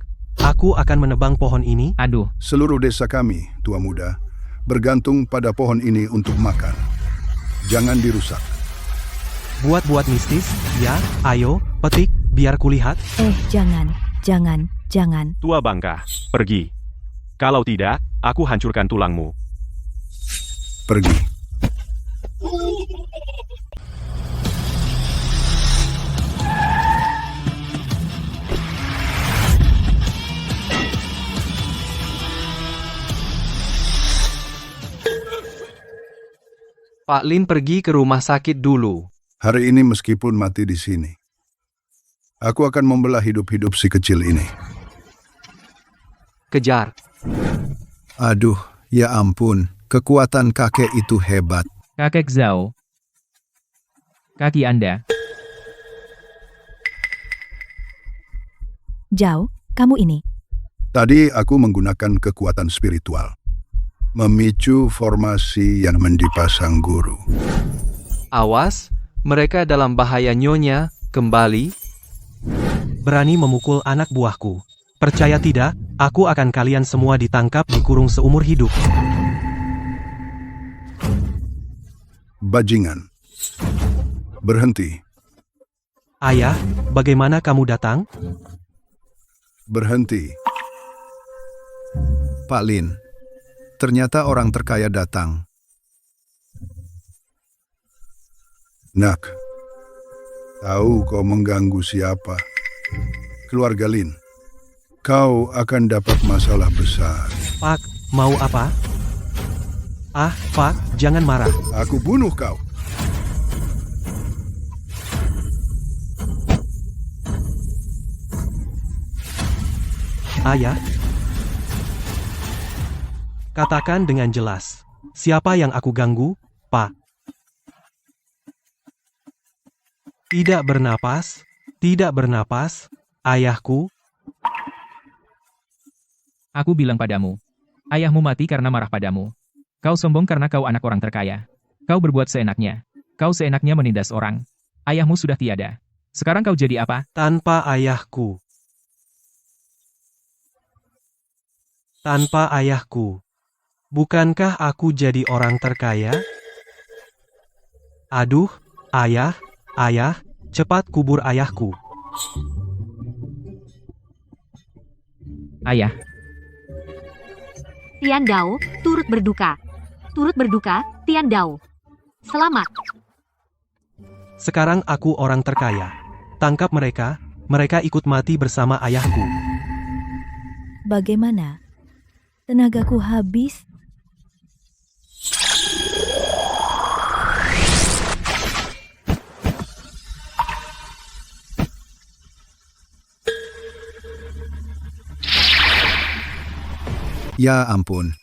Aku akan menebang pohon ini. Aduh, Seluruh desa kami, tua muda, bergantung pada pohon ini untuk makan. Jangan dirusak. Buat-buat mistis, ya, ayo, petik, biar kulihat. Jangan, jangan, jangan. Tua bangka, pergi. Kalau tidak, aku hancurkan tulangmu. Pergi. Pak Lin pergi ke rumah sakit dulu. Hari ini meskipun mati di sini, aku akan membelah hidup-hidup si kecil ini. Kejar. Aduh, ya ampun, kekuatan kakek itu hebat. kakek Zhao. Kaki Anda. Zhao, kamu ini. Tadi aku menggunakan kekuatan spiritual. Memicu formasi yang dipasang guru. Awas, mereka dalam bahaya nyonya, kembali. Berani memukul anak buahku. Percaya tidak, aku akan kalian semua ditangkap dikurung seumur hidup. Bajingan. Berhenti. Ayah, bagaimana kamu datang? Berhenti. Pak Lin, ternyata orang terkaya datang. Nak, tahu kau mengganggu siapa? Keluarga Lin. Kau akan dapat masalah besar. Pak, mau apa? Ah, Pak, jangan marah. Aku bunuh kau. Ayah. Katakan dengan jelas. Siapa yang aku ganggu, Pak? Tidak bernapas, ayahku. Aku bilang padamu. Ayahmu mati karena marah padamu. Kau sombong karena kau anak orang terkaya. Kau berbuat seenaknya. Kau seenaknya menindas orang. Ayahmu sudah tiada. Sekarang kau jadi apa? Tanpa ayahku. Tanpa ayahku. Bukankah aku jadi orang terkaya? Aduh, ayah, cepat kubur ayahku. Ayah. Tian Dao, turut berduka. Turut berduka, Tian Dao. Selamat. Sekarang aku orang terkaya. Tangkap mereka, mereka ikut mati bersama ayahku. Bagaimana? Tenagaku habis. Ya ampun.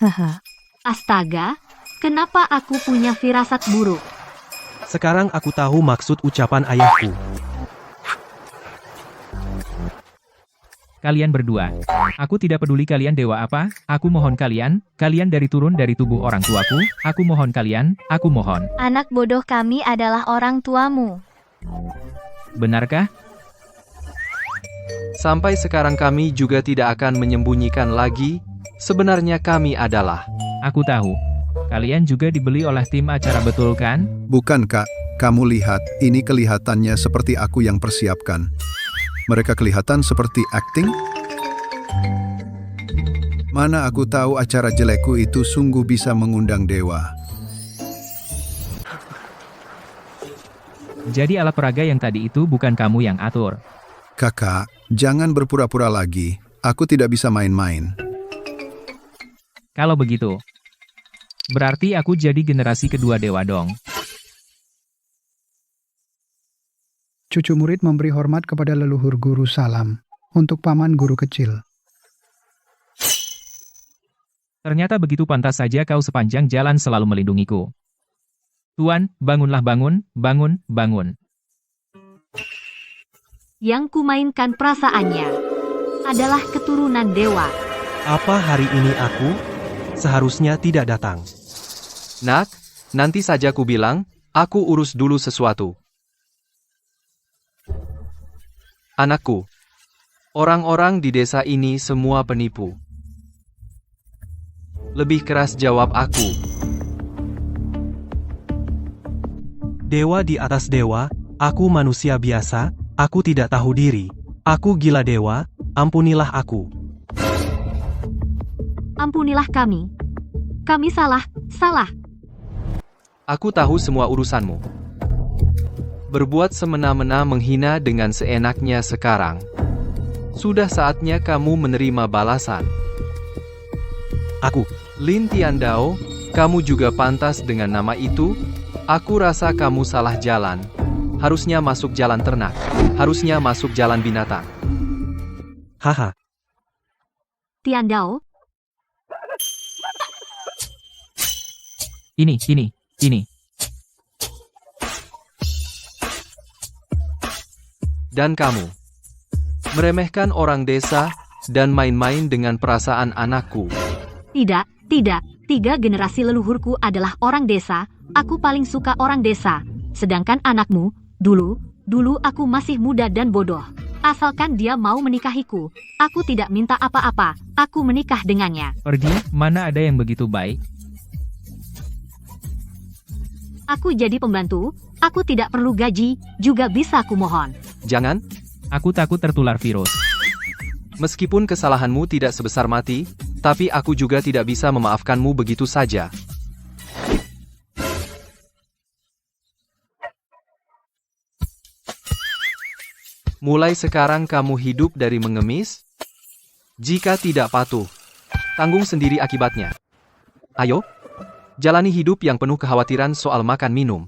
Haha. Astaga, kenapa aku punya firasat buruk? Sekarang aku tahu maksud ucapan ayahku. Kalian berdua. Aku tidak peduli kalian dewa apa, aku mohon kalian dari turun dari tubuh orang tuaku, aku mohon kalian, aku mohon. Anak bodoh kami adalah orang tuamu. Benarkah? Sampai sekarang kami juga tidak akan menyembunyikan lagi, sebenarnya kami adalah. Aku tahu. Kalian juga dibeli oleh tim acara betul kan? Bukan Kak, kamu lihat, ini kelihatannya seperti aku yang persiapkan. Mereka kelihatan seperti acting? Mana aku tahu acara jelekku itu sungguh bisa mengundang dewa. Jadi alat peraga yang tadi itu bukan kamu yang atur. Kakak, jangan berpura-pura lagi. Aku tidak bisa main-main. Kalau begitu, berarti aku jadi generasi kedua dewa dong. Cucu murid memberi hormat kepada leluhur guru salam untuk paman guru kecil. Ternyata begitu pantas saja kau sepanjang jalan selalu melindungiku. Tuan, bangunlah bangun. Yang kumainkan perasaannya adalah keturunan dewa. Apa hari ini aku seharusnya tidak datang? Nak, nanti saja ku bilang, aku urus dulu sesuatu. Anakku, Orang-orang di desa ini semua penipu. Lebih keras jawab aku. Dewa di atas dewa, aku manusia biasa, aku tidak tahu diri. Aku gila dewa, ampunilah aku. Ampunilah kami. Kami salah. Aku tahu semua urusanmu. Berbuat semena-mena menghina dengan seenaknya sekarang. Sudah saatnya kamu menerima balasan. Aku, Lin Tiandao, kamu juga pantas dengan nama itu. Aku rasa kamu salah jalan. Harusnya masuk jalan ternak. Harusnya masuk jalan binatang. haha. Tiandao, Ini. Dan kamu meremehkan orang desa dan main-main dengan perasaan anakku. tidak. 3 generasi leluhurku adalah orang desa. Aku paling suka orang desa. Sedangkan anakmu, dulu aku masih muda dan bodoh. Asalkan dia mau menikahiku, aku tidak minta apa-apa. Aku menikah dengannya. Pergi, mana ada yang begitu baik? Aku jadi pembantu, aku tidak perlu gaji, juga bisa kumohon. Jangan, Aku takut tertular virus. meskipun kesalahanmu tidak sebesar mati, tapi aku juga tidak bisa memaafkanmu begitu saja. Mulai sekarang kamu hidup dari mengemis? Jika tidak patuh, tanggung sendiri akibatnya. Ayo, jalani hidup yang penuh kekhawatiran soal makan minum.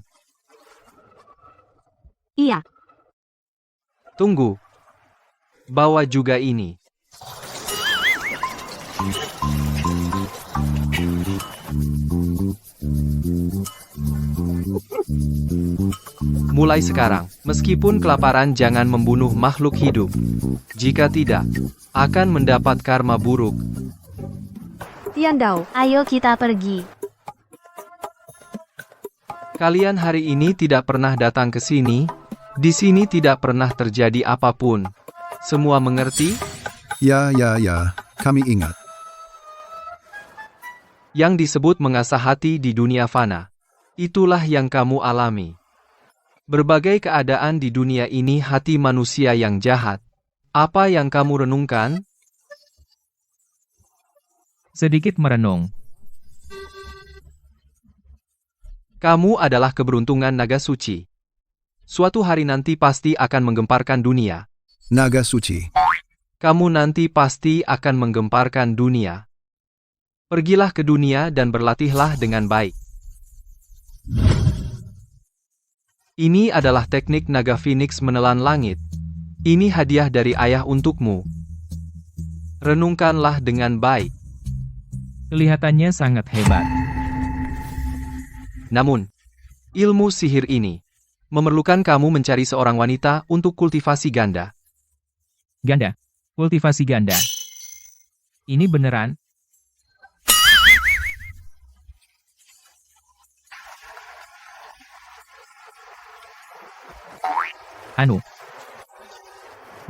Iya, Tunggu. Bawa juga ini. Mulai sekarang, meskipun kelaparan jangan membunuh makhluk hidup. Jika tidak, akan mendapat karma buruk. Tiandao, Ayo kita pergi. Kalian hari ini tidak pernah datang ke sini. Di sini tidak pernah terjadi apapun. Semua mengerti? Ya, kami ingat. Yang disebut mengasah hati di dunia fana. Itulah yang kamu alami. Berbagai keadaan di dunia ini hati manusia yang jahat. Apa yang kamu renungkan? Sedikit merenung. Kamu adalah keberuntungan naga suci. Suatu hari nanti pasti akan menggemparkan dunia. Naga suci. Kamu nanti pasti akan menggemparkan dunia. Pergilah ke dunia dan berlatihlah dengan baik. Ini adalah teknik naga Phoenix menelan langit. Ini hadiah dari ayah untukmu. Renungkanlah dengan baik. Kelihatannya sangat hebat. Namun, ilmu sihir ini memerlukan kamu mencari seorang wanita untuk kultivasi ganda. Ganda. Kultivasi ganda. Ini beneran?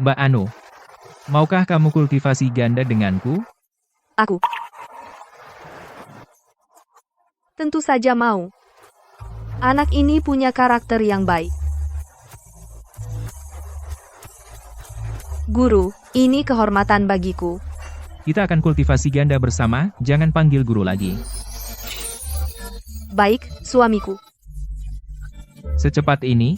Mbak Anu, maukah kamu kultivasi ganda denganku? aku. Tentu saja mau. Anak ini punya karakter yang baik. Guru, ini kehormatan bagiku. Kita akan kultivasi ganda bersama, jangan panggil guru lagi. Baik, suamiku. Secepat ini,